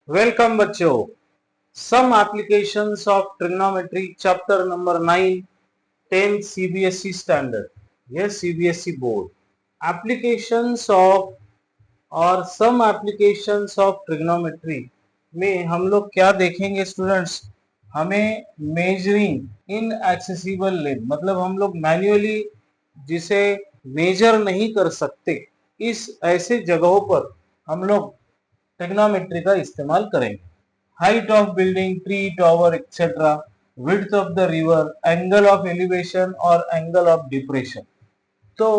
Welcome बच्चों। Some applications of trigonometry chapter number 9 10 CBSE standard. यह CBSE board applications of और some applications of trigonometry में हम लोग क्या देखेंगे स्टूडेंट्स। हमें मेजरिंग इन एक्सेसिबल लेंथ, मतलब हम लोग मैन्युअली जिसे मेजर नहीं कर सकते, इस ऐसे जगहों पर हम लोग ट्रिग्नोमेट्री का इस्तेमाल करेंगे। Height of building, tree, tower etcetera, width of the river, angle of elevation और एंगल ऑफ डिप्रेशन। तो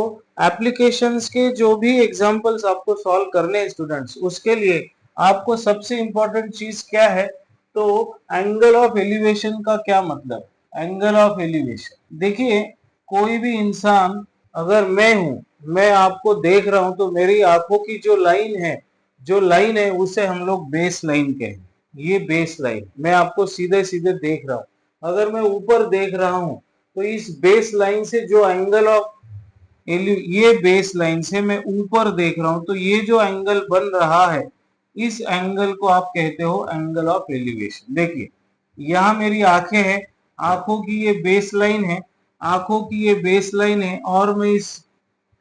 एप्लीकेशंस के जो भी एग्जांपल्स आपको सॉल्व करने हैं स्टूडेंट्स, उसके लिए आपको सबसे इंपॉर्टेंट चीज क्या है, तो एंगल ऑफ एलिवेशन का क्या मतलब। एंगल ऑफ एलिवेशन देखिए, कोई भी इंसान, अगर मैं हूं, मैं आपको देख रहा हूं, तो मेरी आंखों की जो लाइन है उसे हम लोग बेस लाइन कहेंगे। ये बेस लाइन, मैं आपको सीधे सीधे देख रहा हूं। अगर मैं ऊपर देख रहा हूं तो इस बेस लाइन से जो एंगल ऑफ ये बेस लाइन से मैं ऊपर देख रहा हूं, तो ये जो एंगल बन रहा है, इस एंगल को आप कहते हो एंगल ऑफ एलिवेशन। देखिए, यहां मेरी आंखें हैं, आंखों की ये बेस लाइन है, आंखों की ये बेस लाइन है, और मैं इस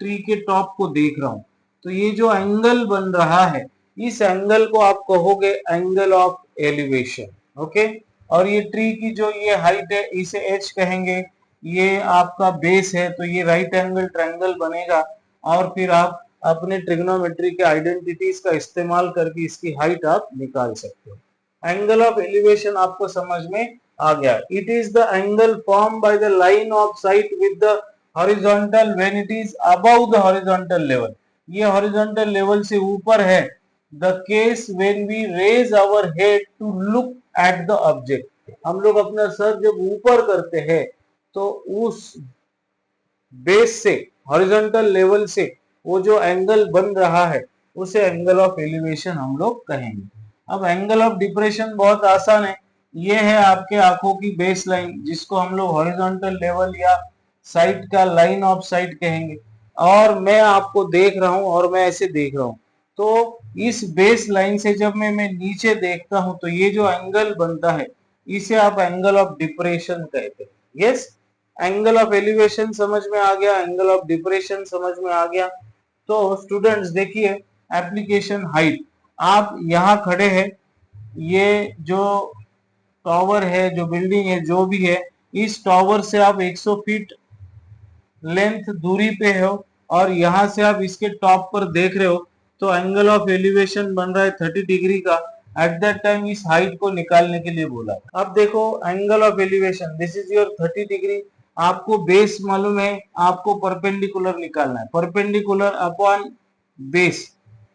ट्री के टॉप को देख रहा हूं। तो ये जो एंगल बन रहा है, इस एंगल को आप कहोगे एंगल ऑफ एलिवेशन। ओके। और ये ट्री की जो ये हाइट है, इसे एच कहेंगे। ये आपका बेस है, तो ये राइट एंगल ट्रायंगल बनेगा। और फिर आप अपने ट्रिग्नोमेट्री के आइडेंटिटीज का इस्तेमाल करके इसकी हाइट आप निकाल सकते हो। एंगल ऑफ एलिवेशन आपको समझ में आ गया। It is the angle form by the line of sight with the horizontal when it is above the horizontal level. ये हॉरिजॉन्टल लेवल से ऊपर है। The case when we raise our head to look at the object. हम लोग अपना sir जब ऊपर करते हैं, तो उस बेस से, हॉरिजॉन्टल लेवल से वो जो एंगल बन रहा है, उसे एंगल ऑफ एलिवेशन हम लोग कहेंगे। अब एंगल ऑफ डिप्रेशन बहुत आसान है। ये है आपके आंखों की बेस लाइन, जिसको हम लोग हॉरिजॉन्टल लेवल या साइट का लाइन ऑफ साइट कहेंगे। और मैं आपको देख रहा हूं और मैं ऐसे देख रहा हूं, तो इस बेस लाइन से जब मैं नीचे देखता हूं, तो ये जो एंगल बनता है, इसे आप एंगल ऑफ डिप्रेशन कहते हैं। यस, एंगल ऑफ एलिवेशन समझ में आ गया, एंगल ऑफ डिप्रेशन समझ में आ गया। तो स्टूडेंट्स देखिए, एप्लीकेशन हाइट, आप यहाँ खड़े हैं, ये जो टावर है, जो बिल्डिंग है, जो भी है, इस टावर से आप 100 फीट लेंथ दूरी पे हो, और यहां से आप इसके टॉप पर देख रहे हो, तो एंगल ऑफ एलिवेशन बन रहा है 30 डिग्री का। एट दैट टाइम इस हाइट को निकालने के लिए बोला। अब देखो, angle of elevation, this is your 30 degree. आपको बेस मालूम है, आपको परपेंडिकुलर निकालना है। परपेंडिकुलर अपॉन बेस,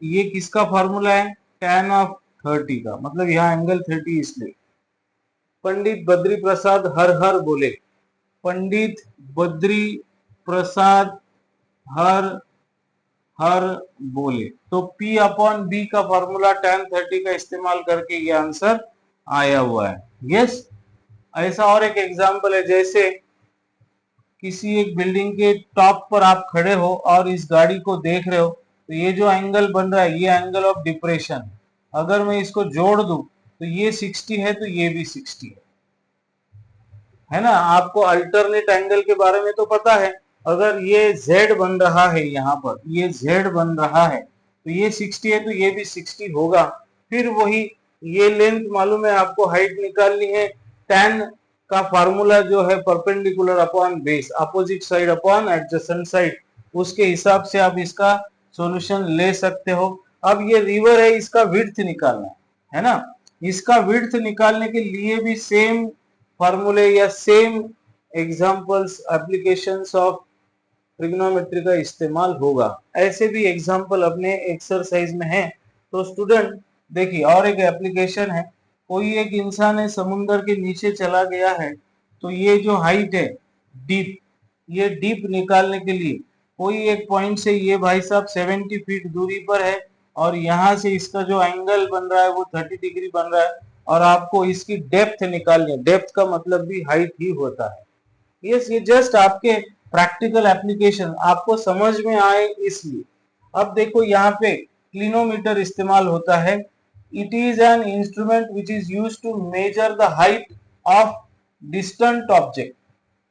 ये किसका फॉर्मूला है? tan ऑफ 30 का, मतलब यहाँ एंगल 30 इसलिए। पंडित बद्री प्रसाद हर हर बोले। पंडित बद्री प्रसाद हर हर बोले, तो P अपॉन बी का फॉर्मूला tan 30 का इस्तेमाल करके ये आंसर आया हुआ है। यस। ऐसा और एक एग्जांपल है, जैसे किसी एक बिल्डिंग के टॉप पर आप खड़े हो और इस गाड़ी को देख रहे हो, तो ये जो एंगल बन रहा है, ये एंगल ऑफ डिप्रेशन। अगर मैं इसको जोड़ दूं, तो ये 60 है, तो ये भी 60 है ना। आपको अल्टरनेट एंगल के बारे में तो पता है। अगर ये Z बन रहा है, यहाँ पर ये Z बन रहा है, तो ये 60 है, तो ये भी 60 होगा। फिर वही, ये लेंथ मालूम है आपको, हाइट निकालनी है। tan का फार्मूला जो है perpendicular upon base, opposite side upon adjacent side, उसके हिसाब से आप इसका सॉल्यूशन ले सकते हो। अब ये रिवर है, इसका विड्थ निकालना है ना। इसका विड्थ निकालने के लिए भी सेम फॉर्मूले या same examples, applications of trigonometry का इस्तेमाल होगा। ऐसे भी एग्जांपल अपने एक्सरसाइज में है। तो स्टूडेंट देखिए, और एक एप्लीकेशन है। कोई एक इंसान है, समुद्र के नीचे चला गया है, तो ये जो हाइट है डीप, ये डीप निकालने के लिए कोई एक पॉइंट से ये भाई साहब 70 फीट दूरी पर है, और यहाँ से इसका जो एंगल बन रहा है वो 30 डिग्री बन रहा है, और आपको इसकी डेप्थ निकालनी है। डेप्थ का मतलब भी हाइट ही होता है। यस, ये जस्ट आपके प्रैक्टिकल एप्लीकेशन आपको समझ में आए इसलिए। अब देखो, यहाँ पे क्लिनोमीटर इस्तेमाल होता है It is an instrument which is used to measure the height of distant object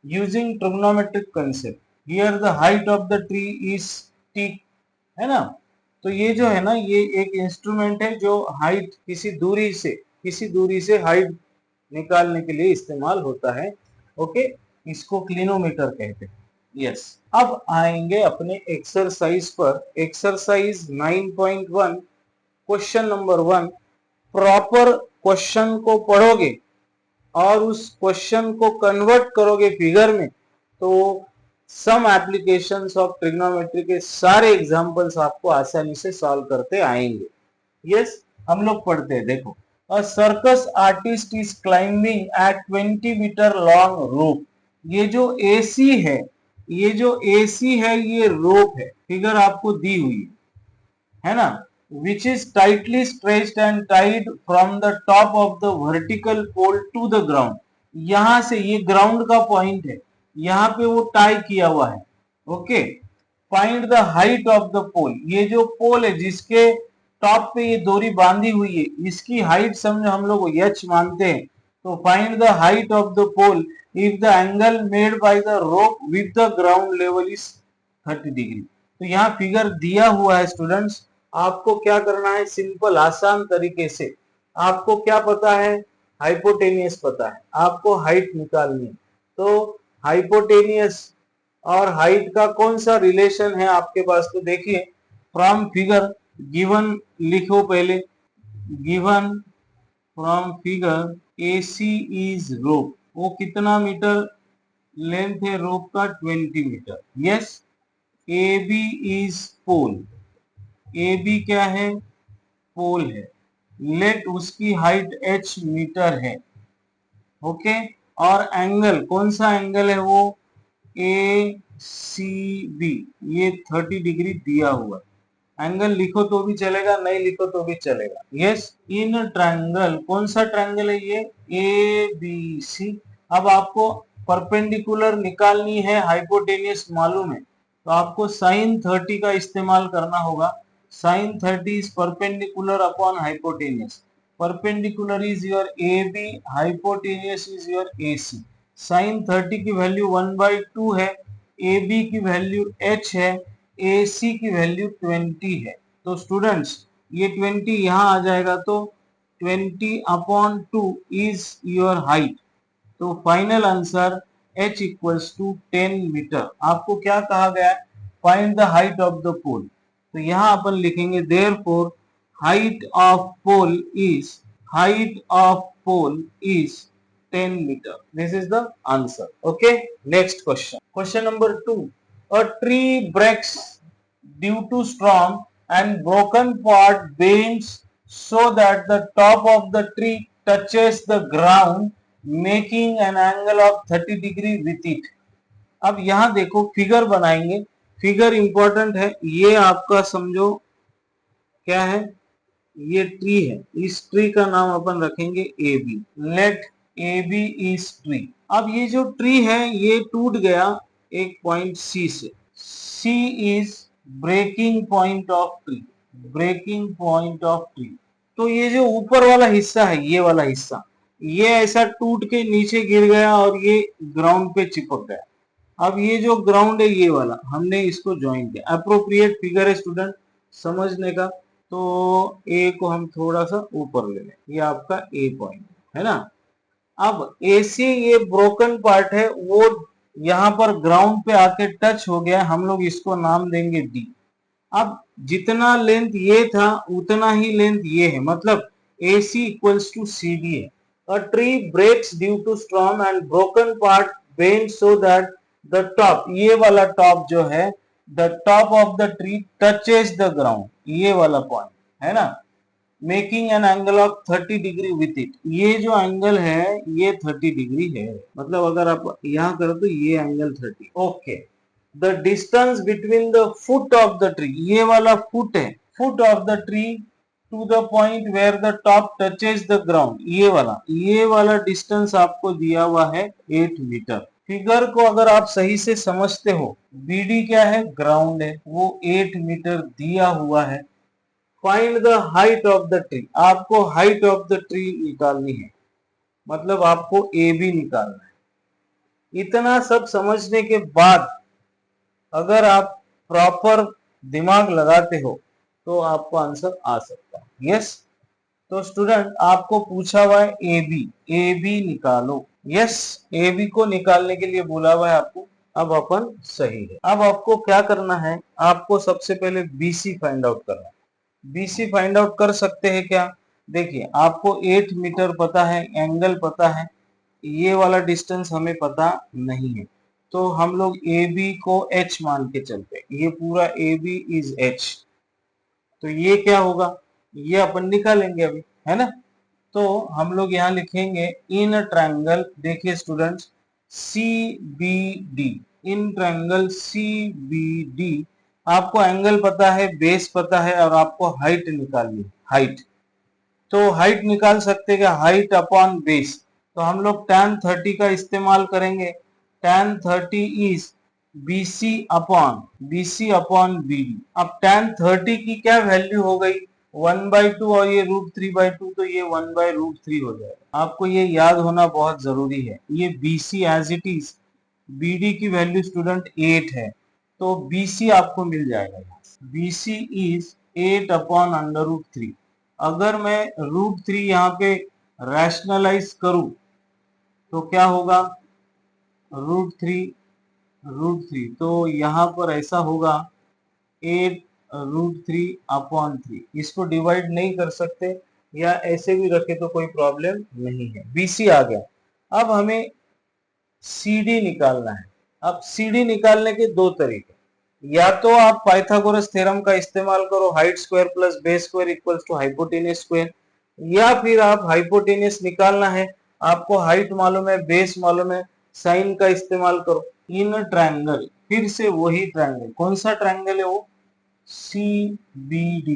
using trigonometric concept. Here the height of the tree is t, है ना। तो ये जो है ना, ये एक इंस्ट्रूमेंट है जो हाइट किसी दूरी से हाइट निकालने के लिए इस्तेमाल होता है। ओके, इसको क्लिनोमीटर कहते हैं। यस, अब आएंगे अपने एक्सरसाइज पर। Exercise 9.1 question number 1। Proper question को पढ़ोगे और उस क्वेश्चन को कन्वर्ट करोगे फिगर में, तो सम एप्लीकेशंस ऑफ ट्रिग्नोमेट्री के सारे एग्जांपल्स आपको आसानी से सॉल्व करते आएंगे। यस, हम लोग पढ़ते हैं। देखो, a circus artist is climbing at 20 metre long rope. ये जो एसी है, ये रोप है, फिगर आपको दी हुई है ना, which is tightly stretched and tied from the top of the vertical pole to the ground। यहां से, ये ग्राउंड का पॉइंट है, यहाँ पे वो टाई किया हुआ है। Okay, find the height of the pole. ये जो पोल है जिसके टॉप पे ये डोरी बांधी हुई है, इसकी हाइट समझो हम लोग h मानते हैं। तो find the height of the pole if the angle made by the rope with the ground level is 30 degree. तो यहाँ फिगर दिया हुआ है स्टूडेंट्स, आपको क्या करना है, सिंपल आसान तरीके से। आपको क्या पता है, हाइपोटेनियस पता है, आपको हाइट निकालनी है। तो हाइपोटेनियस और हाइट का कौन सा रिलेशन है आपके पास, तो देखिए फ्रॉम फिगर गिवन लिखो पहले, given from figure AC is rope. वो कितना मीटर लेंथ है रोप का, 20 metre. Yes, AB is pole. AB क्या है, पोल है। लेट उसकी हाइट h मीटर है। ओके, और एंगल कौन सा एंगल है, वो ACB, ये 30 डिग्री दिया हुआ। एंगल लिखो तो भी चलेगा, नहीं लिखो तो भी चलेगा। यस, इन ट्रायंगल, कौन सा ट्रायंगल है ये, ABC। अब आपको परपेंडिकुलर निकालनी है, हाइपोटेनियस मालूम है, तो आपको sin 30 का इस्तेमाल करना होगा। sin 30 is perpendicular upon hypotenuse। perpendicular is your AB, hypotenuse is your AC। sin 30 की वैल्यू 1/2 है, AB की वैल्यू h है, AC की वैल्यू 20 है। तो स्टूडेंट्स ये 20 यहाँ आ जाएगा, तो 20/2 इज योर हाइट। तो final answer h equals to 10 metre. आपको क्या कहा गया है, find the height of the pole. तो यहाँ अपन लिखेंगे therefore height of pole is 10 metre. This is the answer. Okay, next question, question number 2। A tree breaks due to storm and broken part bends so that the top of the tree touches the ground making an angle of 30 degree with it। अब यहां देखो figure बनाएंगे, figure important है। ये आपका समझो क्या है, ये ट्री है, इस ट्री का नाम अपन रखेंगे AB। Let AB is tree. अब ये जो ट्री है ये टूट गया एक पॉइंट C से। C is breaking point of tree. तो ये जो ऊपर वाला हिस्सा है, ये वाला हिस्सा, ये ऐसा टूट के नीचे गिर गया और ये ग्राउंड पे चिपक गया। अब ये जो ग्राउंड है ये वाला, हमने इसको ज्वाइन किया। अप्रोप्रिएट फिगर है स्टूडेंट समझने का, तो ए को हम थोड़ा सा ऊपर ले लें, ये आपका ए पॉइंट है ना। अब AC ये ब्रोकन पार्ट है, वो यहाँ पर ग्राउंड पे आके टच हो गया, हम लोग इसको नाम देंगे D। अब जितना लेंथ ये था उतना ही लेंथ ये है, मतलब AC इक्वल्स टू CD है। A tree breaks due to storm and broken part bends so that the top, ये वाला टॉप जो है, the top of the tree touches the ground, ये वाला पॉइंट है ना, making an angle of 30 degree with it. ये जो एंगल है ये 30 डिग्री है, मतलब अगर आप यहाँ करो तो ये angle 30। Okay, the distance between the foot of the tree, ये वाला फुट है, foot of the tree to the point where the top touches the ground, ये वाला डिस्टेंस आपको दिया हुआ है 8 मीटर। फिगर को अगर आप सही से समझते हो, BD क्या है, ग्राउंड है, वो 8 मीटर दिया हुआ है। Find the height of the tree, आपको हाइट ऑफ द ट्री निकालनी है, मतलब आपको ए बी निकालना है। इतना सब समझने के बाद अगर आप प्रॉपर दिमाग लगाते हो तो आपको आंसर आ सकता है। यस, तो स्टूडेंट आपको पूछा हुआ है ए बी निकालो। यस, ए बी को निकालने के लिए बोला हुआ है आपको। अब अपन सही है। अब आपको क्या करना है, आपको सबसे पहले बीसी फाइंड आउट करना है। बीसी फाइंड आउट कर सकते हैं क्या? देखिए, आपको 8 मीटर पता है, एंगल पता है, ये वाला डिस्टेंस हमें पता नहीं है, तो हम लोग ए बी को h मान के चलते हैं। ये पूरा ए बी इज h, तो ये क्या होगा, ये अपन निकालेंगे अभी, है ना। तो हम लोग यहाँ लिखेंगे इन ट्रायंगल, देखिए students, C B D, in triangle C B D, आपको एंगल पता है, बेस पता है, और आपको हाइट निकालनी है, हाइट। तो हाइट निकाल सकते हैं, हाइट अपॉन बेस, तो हम लोग tan 30 का इस्तेमाल करेंगे। tan 30 is BC upon BD। अब tan 30 की क्या वैल्यू हो गई, 1/2, और ये √3/2, तो ये 1/√3 हो जाएगा। आपको ये याद होना बहुत जरूरी है। ये BC as it is, BD की वैल्यू स्टूडेंट 8 है, तो BC आपको मिल जाएगा। BC is 8 upon √3। अगर मैं √3 यहाँ पे रैशनलाइज करूं तो क्या होगा, √3, तो यहाँ पर ऐसा होगा 8 √3 अपॉन 3। इसको डिवाइड नहीं कर सकते, या ऐसे भी रखे तो कोई प्रॉब्लम नहीं है। BC आ गया। अब हमें CD निकालना है। अब CD निकालने के दो तरीके, या तो आप पाइथागोरस थ्योरम का इस्तेमाल करो, height square plus base square equals to hypotenuse square, या फिर आप हाइपोटेनस निकालना है, आपको हाइट मालूम है, बेस मालूम है, साइन का इस्तेमाल करो। इन ट्रायंगल, फिर से वही ट्रायंगल, कौन सा ट्रायंगल है वो, CBD।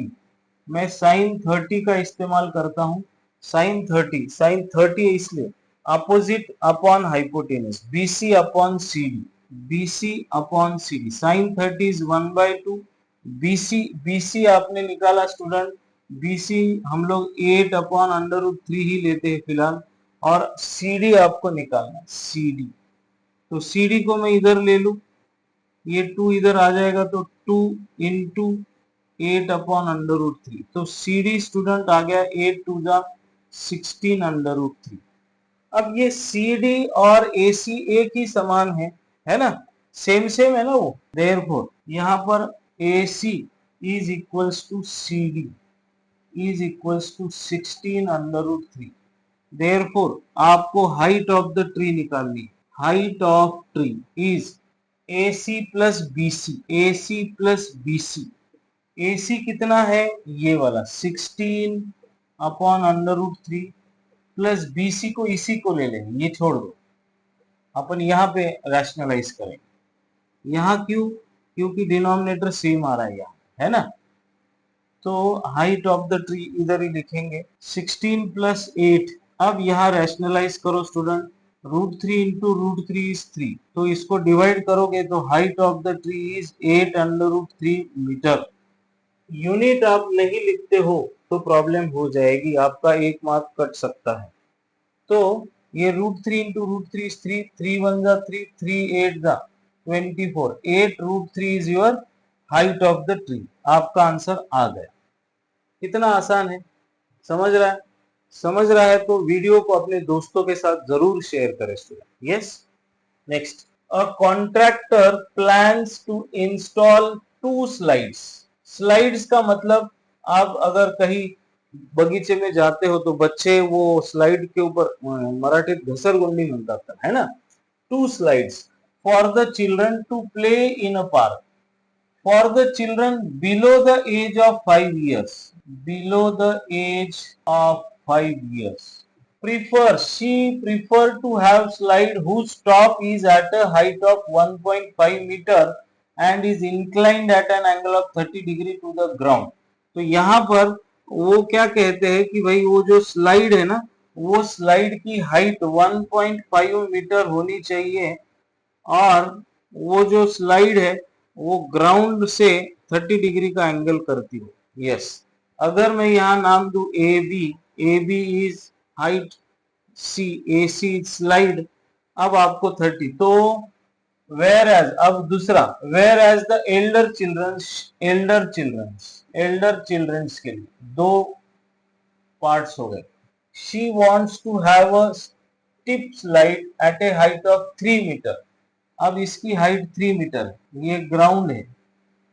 मैं साइन 30 का इस्तेमाल करता हूं, साइन 30 इसलिए opposite upon hypotenuse, BC upon CD, BC upon CD, sine 30 is 1/2, BC आपने निकाला स्टूडेंट, BC हम लोग 8 अपॉन √3 ही लेते हैं फिलहाल, और CD आपको निकालना, CD, तो CD को मैं इधर ले लू, ये 2 इधर आ जाएगा, तो 2 इंटू 8 अपॉन √3, तो CD स्टूडेंट आ गया 8 2 जा 16 √3। अब ये CD और AC एक ही समान है ना, सेम है ना वो, देयरफॉर यहाँ पर AC is equals to CD is equals to 16 √3। Therefore आपको हाइट ऑफ द ट्री निकालनी है। Height of tree is AC plus BC, AC कितना है, ये वाला 16 अपॉन √3, प्लस BC को इसी को ले लेंगे, ये छोड़ दो, अपन यहाँ पे रैशनलाइज करेंगे। यहाँ क्यों, क्योंकि डिनोमिनेटर सेम आ रहा है यहाँ, है ना। तो हाइट ऑफ द ट्री इधर ही लिखेंगे, 16 प्लस 8। अब यहाँ रैशनलाइज करो स्टूडेंट, √3 इंटू √3 इज 3, तो इसको डिवाइड करोगे तो height of the tree is 8 √3 metre. Unit आप नहीं लिखते हो तो प्रॉब्लम हो जाएगी, आपका 1 मार्क कट सकता है। तो ये √3 इंटू √3 इज 3, 3 1 जा 3, 3 8 जा 24, 8 √3 is your height of the tree. आपका आंसर आ गया। कितना आसान है, समझ रहा है? समझ रहा है तो वीडियो को अपने दोस्तों के साथ जरूर शेयर करें student. Yes, next, a contractor plans to install 2 slides. Slides का मतलब, आप अगर कहीं बगीचे में जाते हो तो बच्चे वो स्लाइड के ऊपर, मराठीत घसरगुंडी म्हणतात है ना, 2 slides for the children to play in a park, for the children below the age of 5 years, below the age of 5 years. She prefer to have slide whose top is at a height of 1.5 meter and is inclined at an angle of 30 degree to the ground. तो यहाँ पर वो क्या कहते हैं कि भाई वो जो स्लाइड है ना, वो स्लाइड की हाइट 1.5 मीटर होनी चाहिए, और वो जो स्लाइड है वो ग्राउंड से 30 डिग्री का एंगल करती हो। यस, अगर मैं यहाँ नाम दूं A B is height C, A C slide, अब आपको 30, तो वेयर एज, अब दूसरा whereas the elder childrens के लिए दो पार्ट्स हो गए। She wants to have a steep slide at a height of 3 metre. अब इसकी हाइट 3 मीटर है, ये ग्राउंड है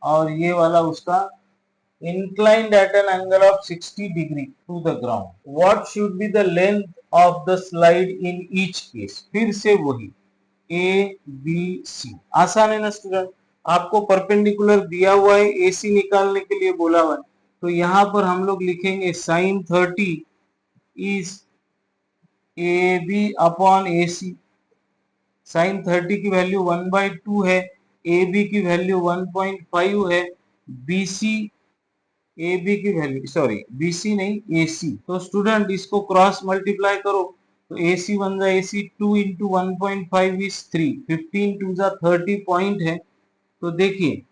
और ये वाला उसका inclined at an angle of 60 degree to the ground. What should be the length of the slide in each case? फिर से वही A, B, C। आसान है ना स्टूडेंट, आपको परपेंडिकुलर दिया हुआ है, AC निकालने के लिए बोला हुआ है, तो यहाँ पर हम लोग लिखेंगे sin 30 is AB upon AC। sin 30 की वैल्यू 1/2 है, AB की वैल्यू 1.5 है, BC ए बी की वैल्यू, सॉरी बीसी नहीं एसी, तो स्टूडेंट इसको क्रॉस मल्टीप्लाई करो तो एसी बन जाए एसी 2 इंटू 1.5 इज 3, 15 टू जा 30 पॉइंट है। तो देखिए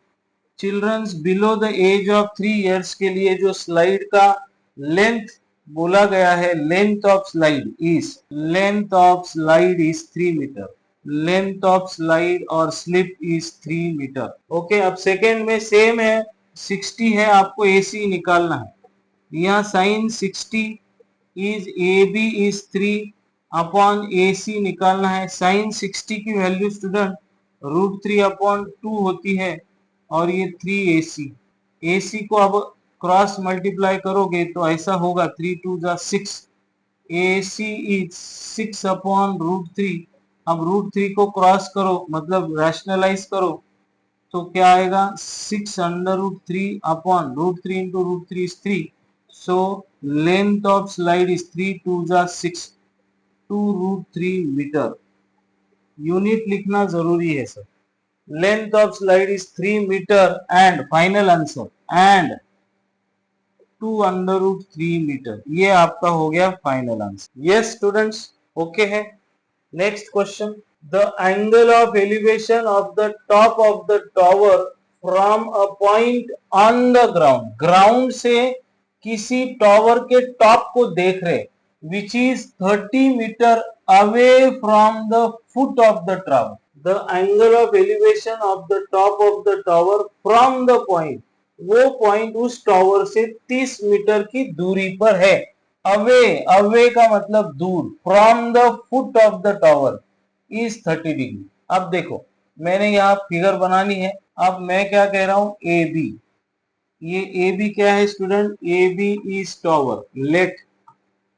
childrens below the age of 3 years के लिए जो स्लाइड का लेंथ बोला गया है, length of slide is 3 metre, length of slide और स्लिप इज 3 मीटर। ओके, अब सेकेंड में सेम है, 60 है, आपको AC निकालना है। यहाँ sine 60 is AB is 3 upon AC निकालना है। साइन 60 की वैल्यू स्टूडेंट √3 अपॉन 2 होती है और ये 3AC। AC को अब क्रॉस मल्टीप्लाई करोगे तो ऐसा होगा 3 2 जा 6, AC इज 6 अपॉन √3। अब √3 को क्रॉस करो मतलब रैशनलाइज करो तो क्या आएगा 6 √3 upon √3 into √3 is 3, so length of slide is 3 2 जा 6, 2√3 मीटर। यूनिट लिखना जरूरी है sir. Length of slide is 3 metre and final answer and 2√3 metre, ये आपका हो गया final answer. Yes students, okay है। Next question, the angle of elevation of the top of the tower from a point on the ground, ground से किसी tower के top को देख रहे, which is 30 metre away from the foot of the tower, the angle of elevation of the top of the tower from the point, वो point उस tower से 30 metre की दूरी पर है। अवे का मतलब दूर, from the foot of the tower is 30 degree. अब देखो मैंने यहाँ फिगर बनानी है, अब मैं क्या कह रहा हूं ए बी, ये ए बी क्या है student, A B is tower, let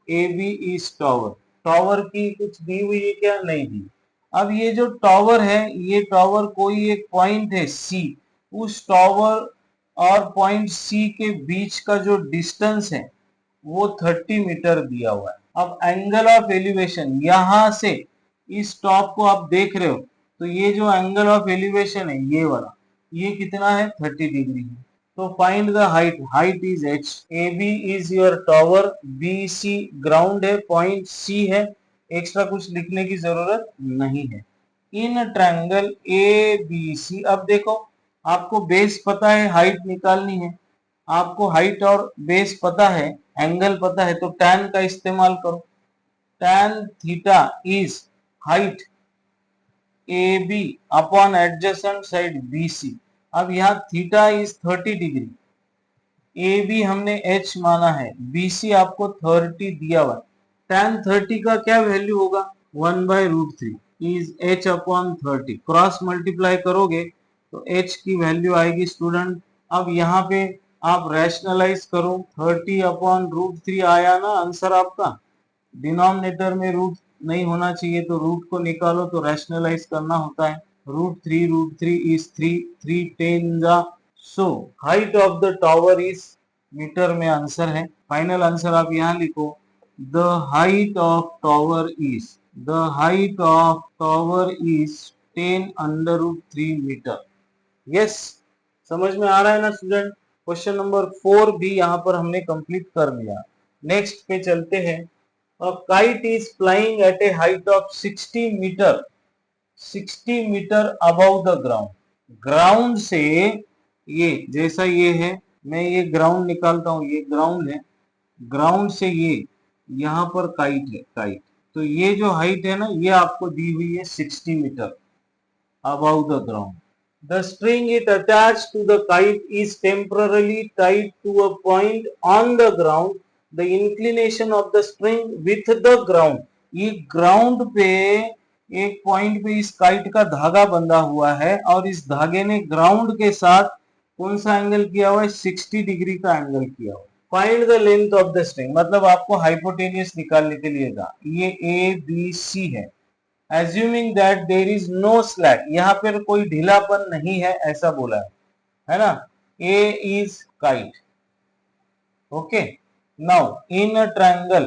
A B is tower, tower की कुछ दी हुई है क्या, नहीं दी। अब ये जो टॉवर है, ये टॉवर कोई एक पॉइंट है सी, उस टॉवर और पॉइंट सी के बीच का जो डिस्टेंस है वो 30 मीटर दिया हुआ है। अब एंगल ऑफ एलिवेशन, यहां से इस टॉप को आप देख रहे हो तो ये जो एंगल ऑफ एलिवेशन है ये वाला, ये कितना है 30 डिग्री है। तो find the height, height is h, A B is your tower, B C ground है, पॉइंट सी है, एक्स्ट्रा कुछ लिखने की जरूरत नहीं है। In triangle A B C, अब देखो आपको बेस पता है, हाइट निकालनी है, आपको हाइट और बेस पता है, एंगल पता है, तो tan का इस्तेमाल करो। tan theta is height A B upon adjacent side B C. अब यहाँ theta is 30 degree, A B हमने h माना है, बी सी आपको 30 दिया हुआ है, tan 30 का क्या वैल्यू होगा 1/√3 is h upon 30, cross multiply करोगे तो h की वैल्यू आएगी स्टूडेंट, अब यहाँ पे आप रैशनलाइज करो, 30 अपॉन √3 आया ना आंसर आपका, डिनोमिनेटर में रूट नहीं होना चाहिए तो रूट को निकालो तो रैशनलाइज करना होता है, √3 इज 3, 3 10 जा, so height of the tower is metre में आंसर है। फाइनल आंसर आप यहाँ लिखो, the height of tower is 10√3 metre. Yes, समझ में आ रहा है ना स्टूडेंट। क्वेश्चन नंबर 4 भी यहाँ पर हमने कंप्लीट कर लिया। नेक्स्ट पे चलते हैं। A kite is flying at a height of 60 meter above the ground, ground से ये जैसा ये है, मैं ये ग्राउंड निकालता हूँ, ये ग्राउंड है, ग्राउंड से ये यहाँ पर काइट है, काइट, तो ये जो हाइट है ना ये आपको दी हुई है 60 metre above the ground. The string it attached to the kite is temporarily tied to a point on the ground. The inclination of the string with the ground. ये ग्राउंड पे एक पॉइंट पे इस काइट का धागा बंधा हुआ है और इस धागे ने ग्राउंड के साथ कौन सा एंगल किया हुआ है, 60 डिग्री का एंगल किया हुआ है. Find the length of the string, मतलब आपको हाइपोटेनियस निकालने के लिए था. ये ए बी सी है. Assuming that there is no slack, यहाँ पर कोई ढीलापन नहीं है ऐसा बोला है ना. A is kite. Okay. Now in a triangle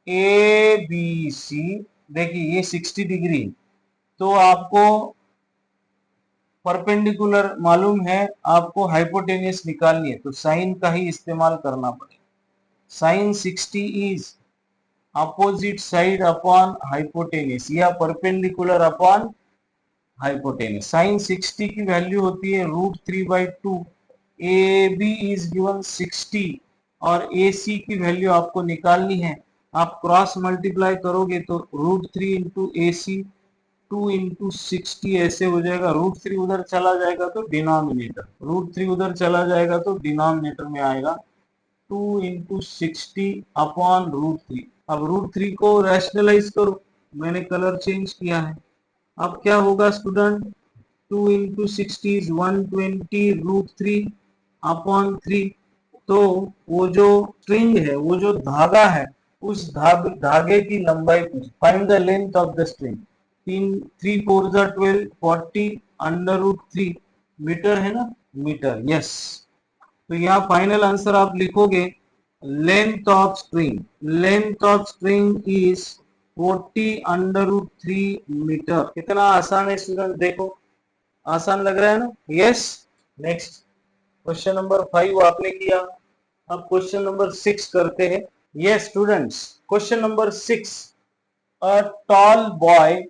ABC, देखिए ये 60 डिग्री, तो आपको परपेंडिकुलर मालूम है, आपको हाइपोटेनियस निकालनी है तो साइन का ही इस्तेमाल करना पड़ेगा. Sine 60 is opposite side upon hypotenuse या परपेंडिकुलर अपॉन हाइपोटेनियस. साइन 60 की वैल्यू होती है √3/2. ए बी इज गिवन 60 और ए सी की वैल्यू आपको निकालनी है. आप क्रॉस मल्टीप्लाई करोगे तो √3 इंटू ए सी 2 इंटू 60 ऐसे हो जाएगा. √3 उधर चला जाएगा तो डिनोमिनेटर, √3 उधर चला जाएगा तो डिनोमिनेटर में आएगा 2 इंटू 60 अपॉन √3. अब √3 को रैशनलाइज करो, मैंने कलर चेंज किया है. अब क्या होगा स्टूडेंट, 2 इंटू 60 इज 120 √3 अपॉन 3. तो वो जो स्ट्रिंग है, वो जो धागा है, उस धागे की लंबाई पूछ. Find the length of the string. 3 4 12 40 √3 metre है ना, मीटर. यस. तो यहाँ फाइनल आंसर आप लिखोगे length of string, length of string is 40 √3 metre. कितना आसान है स्टूडेंट, देखो आसान लग रहा है ना. यस. नेक्स्ट क्वेश्चन नंबर 5 आपने किया. अब क्वेश्चन नंबर 6 करते हैं. Yes students, question number 6. A tall boy,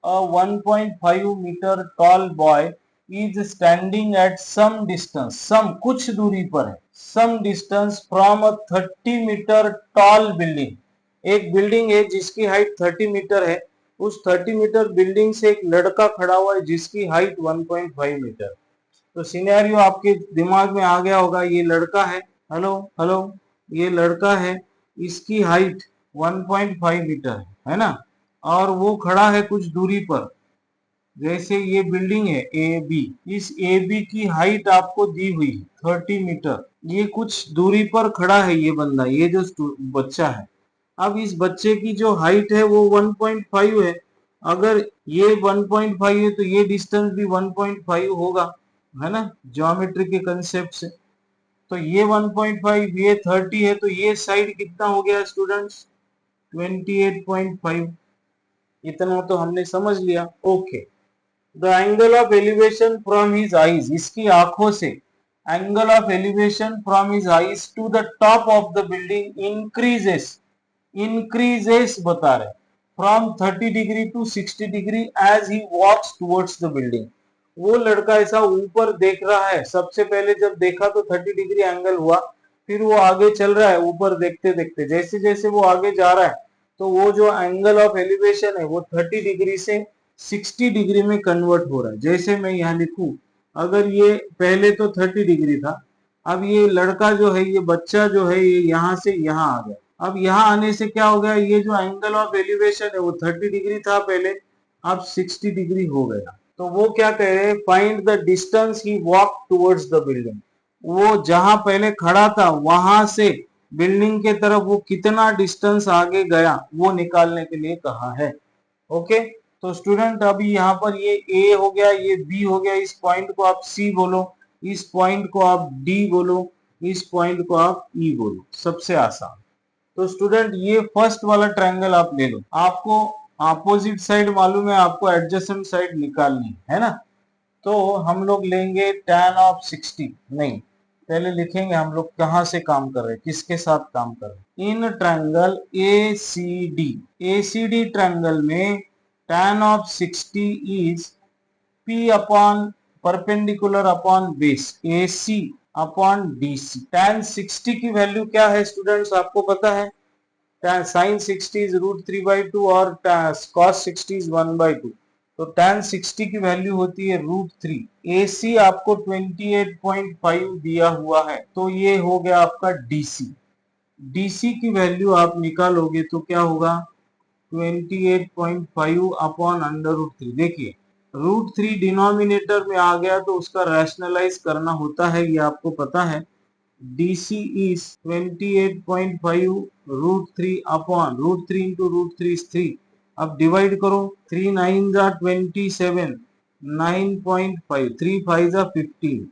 a 1.5 meter tall boy is standing at some distance, some कुछ दूरी पर है, some distance from a 30 meter tall building. एक बिल्डिंग है जिसकी हाइट 30 मीटर है. उस 30 मीटर बिल्डिंग से एक लड़का खड़ा हुआ है जिसकी हाइट 1.5 मीटर. तो सिनेरियो आपके दिमाग में आ गया होगा, ये लड़का है, हेलो हेलो, ये लड़का है, इसकी हाइट 1.5 मीटर है ना, और वो खड़ा है कुछ दूरी पर. जैसे ये बिल्डिंग है ए बी, इस ए बी की हाइट आपको दी हुई है 30 मीटर. ये कुछ दूरी पर खड़ा है ये बंदा, ये जो बच्चा है. अब इस बच्चे की जो हाइट है वो 1.5 है. अगर ये 1.5 है तो ये डिस्टेंस भी 1.5 होगा, है ना, ज्योमेट्री के कंसेप्ट से. तो ये 1.5, ये 30 है, तो ये साइड कितना हो गया स्टूडेंट्स, 28.5. इतना तो हमने समझ लिया. Okay. The angle of elevation from his eyes, इसकी आंखों से angle of elevation from his eyes to the top of the building increases, increases बता रहे, from 30 degree to 60 degree as he walks towards the building. वो लड़का ऐसा ऊपर देख रहा है, सबसे पहले जब देखा तो 30 डिग्री एंगल हुआ, फिर वो आगे चल रहा है ऊपर देखते देखते. जैसे जैसे वो आगे जा रहा है तो वो जो एंगल ऑफ एलिवेशन है वो 30 डिग्री से 60 डिग्री में कन्वर्ट हो रहा है. जैसे मैं यहाँ लिखूं, अगर ये पहले तो 30 डिग्री था, अब ये लड़का जो है, ये बच्चा जो है, ये यहाँ से यहाँ आ गया. अब यहाँ आने से क्या हो गया, ये जो एंगल ऑफ एलिवेशन है वो 30 डिग्री था पहले, अब 60 डिग्री हो गया. तो वो क्या कह रहे हैं, find the distance he walk towards the building. वो जहां पहले खड़ा था वहां से बिल्डिंग के तरफ वो कितना डिस्टेंस आगे गया वो निकालने के लिए कहा है. ओके. तो स्टूडेंट अभी यहाँ पर ये ए हो गया, ये बी हो गया, इस पॉइंट को आप सी बोलो, इस पॉइंट को आप डी बोलो, इस पॉइंट को आप ई बोलो, सबसे आसान. तो स्टूडेंट ये फर्स्ट वाला ट्रायंगल आप ले लो. आपको अपोजिट साइड मालूम है, आपको एडजेसेंट साइड निकालनी है ना. तो हम लोग लेंगे tan ऑफ 60, नहीं पहले लिखेंगे हम लोग कहां से काम कर रहे हैं, किसके साथ काम कर रहे हैं. इन ट्रायंगल ACD ट्रायंगल में tan of 60 is P upon perpendicular upon base AC. Upon DC। tan 60 की वैल्यू क्या है स्टूडेंट्स, आपको पता है? sin 60 इज √3/2 और cos 60 इज 1/2। तो tan 60 की वैल्यू होती है √3। AC आपको 28.5 दिया हुआ है, तो ये हो गया आपका DC। DC की वैल्यू आप निकालोगे तो क्या होगा, 28.5 अपॉन √3। देखिए √3 डिनोमिनेटर में आ गया तो उसका रैशनलाइज करना होता है, ये आपको पता है। DC is 28.5 √3 upon √3 into √3 is 3। अब डिवाइड करो, 3 9 जा 27, 9.5, 3 5 जा 15।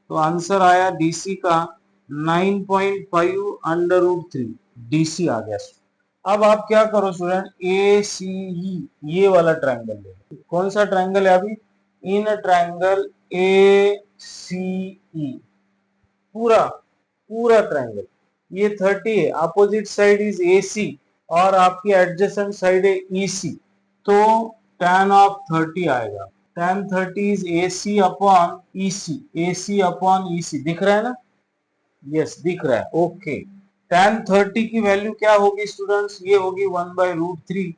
तो आंसर आया DC का 9.5 √3। DC आ गया। अब आप क्या करो स्टूडेंट, ACE ये वाला ट्रायंगल ले। कौन सा ट्रायंगल है अभी, इन ट्रायंगल ACE, पूरा पूरा ट्रायंगल ये 30 है, अपोजिट साइड इज AC और आपकी एडजेसेंट साइड है EC, तो tan ऑफ 30 आएगा। tan 30 is AC upon EC, AC upon EC, दिख रहा है ना? यस दिख रहा है, ओके। tan 30 की वैल्यू क्या होगी स्टूडेंट्स, ये होगी 1/√3।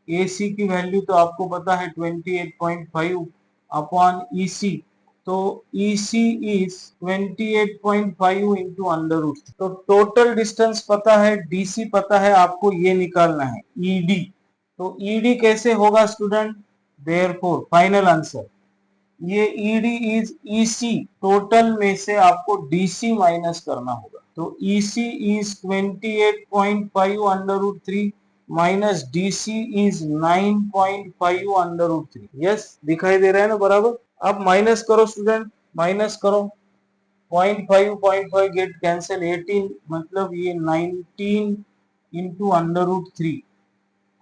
AC की वैल्यू तो आपको पता है 28.5 अपॉन EC, तो EC इज 28.5 इंटू √3। तो टोटल डिस्टेंस पता है, DC पता है, आपको ये निकालना है ED। तो ED कैसे होगा स्टूडेंट, देयरफॉर फाइनल आंसर ये ED इज EC, टोटल में से आपको DC माइनस करना होगा। तो EC is 28.5 √3 minus DC is 9.5 √3। Yes दिखाई दे रहा है ना बराबर। अब माइनस करो स्टूडेंट, माइनस करो, 0.5 गेट कैंसिल, 18 मतलब ये 19 इंटू √3।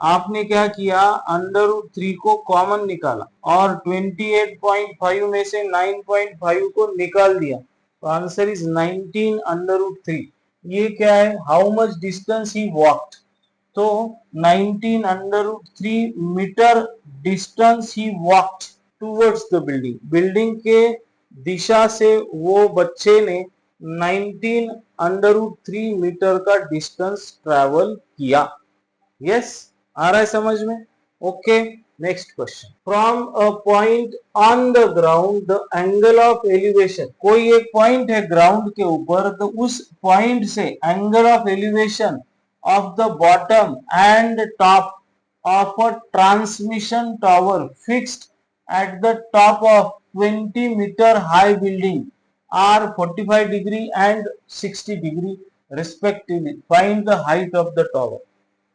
आपने क्या किया, √3 को कॉमन निकाला और 28.5 में से 9.5 को निकाल दिया, तो आंसर इज 19 √3। ये क्या है, how much distance he walked, तो 19 √3 metre distance he walked towards the building. Building के दिशा से वो बच्चे ने 19 √3 मीटर का डिस्टेंस ट्रेवल किया। यस आ रहा है समझ में, okay. Next question, from a point on the ground the angle of elevation. कोई एक पॉइंट है ग्राउंड के ऊपर, तो उस पॉइंट से angle of elevation of the bottom and top of a transmission tower fixed at the top of 20 meter high building are 45 degree and 60 degree respectively. Find the height of the tower.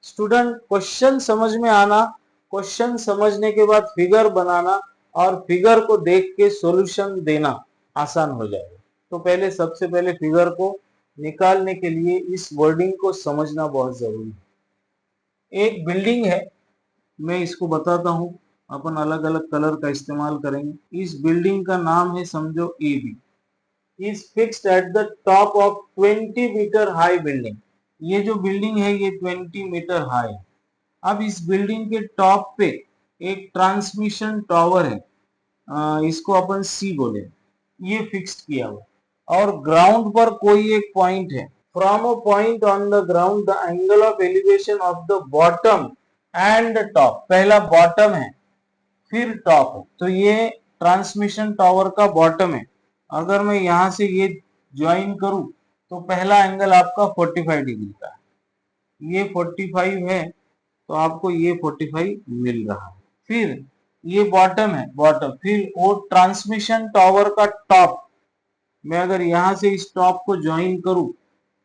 Student question समझ में आना, question समझने के बाद figure बनाना और figure को देख के सॉल्यूशन देना आसान हो जाएगा। तो पहले सबसे पहले फिगर को निकालने के लिए इस वर्डिंग को समझना बहुत जरूरी है। एक बिल्डिंग है, मैं इसको बताता हूं, अपन अलग अलग कलर का इस्तेमाल करेंगे। इस बिल्डिंग का नाम है समझो AB, is fixed at the top of 20 metre high building. ये जो बिल्डिंग है ये 20 मीटर हाई है। अब इस बिल्डिंग के टॉप पे एक ट्रांसमिशन टावर है, इसको अपन C बोले, ये फिक्स्ड किया हुआ। और ग्राउंड पर कोई एक पॉइंट है, from a point on the ground the angle of elevation of the bottom and top, पहला बॉटम है फिर टॉप है, तो ये ट्रांसमिशन टावर का बॉटम है। अगर मैं यहां से ये ज्वाइन करूं तो पहला एंगल आपका 45 डिग्री का है, ये 45 है, तो आपको ये 45 मिल रहा है। फिर ये बॉटम है, बॉटम, फिर वो ट्रांसमिशन टावर का टॉप, मैं अगर यहां से इस टॉप को ज्वाइन करूं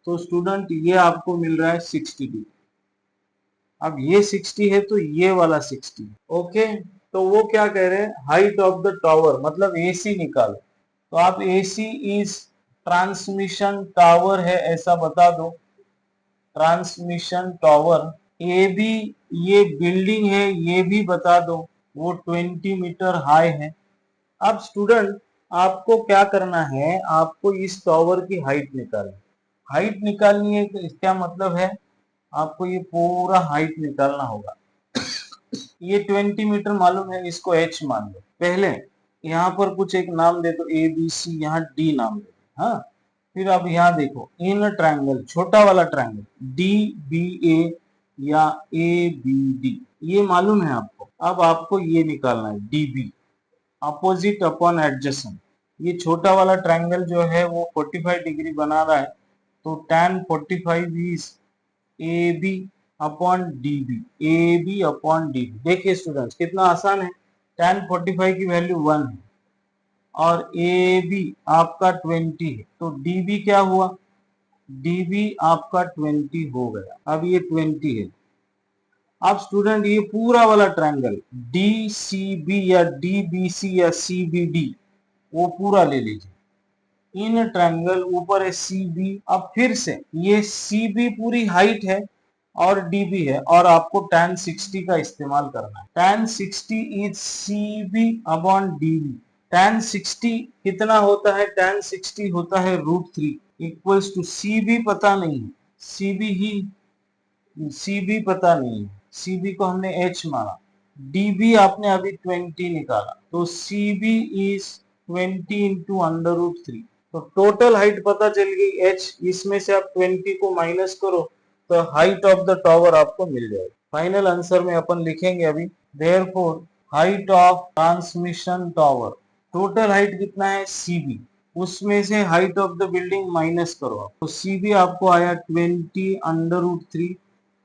तो स्टूडेंट ये आपको मिल रहा है 60 डिग्री। अब ये 60 है तो ये वाला 60, ओके। तो वो क्या कह रहे हैं, हाइट ऑफ द टावर मतलब AC निकालो। तो आप AC इज ट्रांसमिशन टावर है ऐसा बता दो, ट्रांसमिशन टावर। AB ये बिल्डिंग है ये भी बता दो, वो 20 मीटर हाई है। अब स्टूडेंट आपको क्या करना है, आपको इस टावर की हाइट निकालनी, हाइट निकालनी है। तो इसका मतलब है आपको ये पूरा हाइट निकालना होगा। ये 20 मीटर मालूम है, इसको H मान लो। पहले यहाँ पर कुछ एक नाम दे दो, ABC, यहाँ D नाम दे दो, हाँ। फिर अब यहाँ देखो इन ट्रायंगल, छोटा वाला ट्रायंगल डी बी ए या ए बी डी, ये मालूम है आपको। अब आपको ये निकालना है D B, opposite upon adjacent. ये छोटा वाला ट्रायंगल जो है वो 45 डिग्री बना रहा है, तो tan 45 is A B upon D B, A B upon D B. देखिए स्टूडेंट्स कितना आसान है, tan 45 की वैल्यू 1 है और ए बी आपका 20 है, तो डी बी क्या हुआ, डी बी आपका 20 हो गया। अब ये 20 है। अब स्टूडेंट ये पूरा वाला ट्रायंगल डी सी बी या डी बी सी या सी बी डी, वो पूरा ले लीजिए। इन ट्रायंगल ऊपर है सी बी। अब फिर से ये सी बी पूरी हाइट है और डी बी है, और आपको tan 60 का इस्तेमाल करना है। tan 60 is C B upon D B. tan 60 कितना होता है, tan 60 होता है √3 इक्वल्स टू सी बी पता नहीं है, सी बी ही, सी बी पता नहीं है, सी बी को हमने h माना, डी बी आपने अभी 20 निकाला, तो सी बी इज 20 इंटू √3। तो टोटल हाइट पता चल गई h, इसमें से आप 20 को माइनस करो तो हाइट ऑफ द टावर आपको मिल जाएगी। फाइनल आंसर में अपन लिखेंगे अभी, therefore height of transmission tower, total height कितना है cb, उसमें से height of the building minus करो आप, तो cb आपको आया 20 √3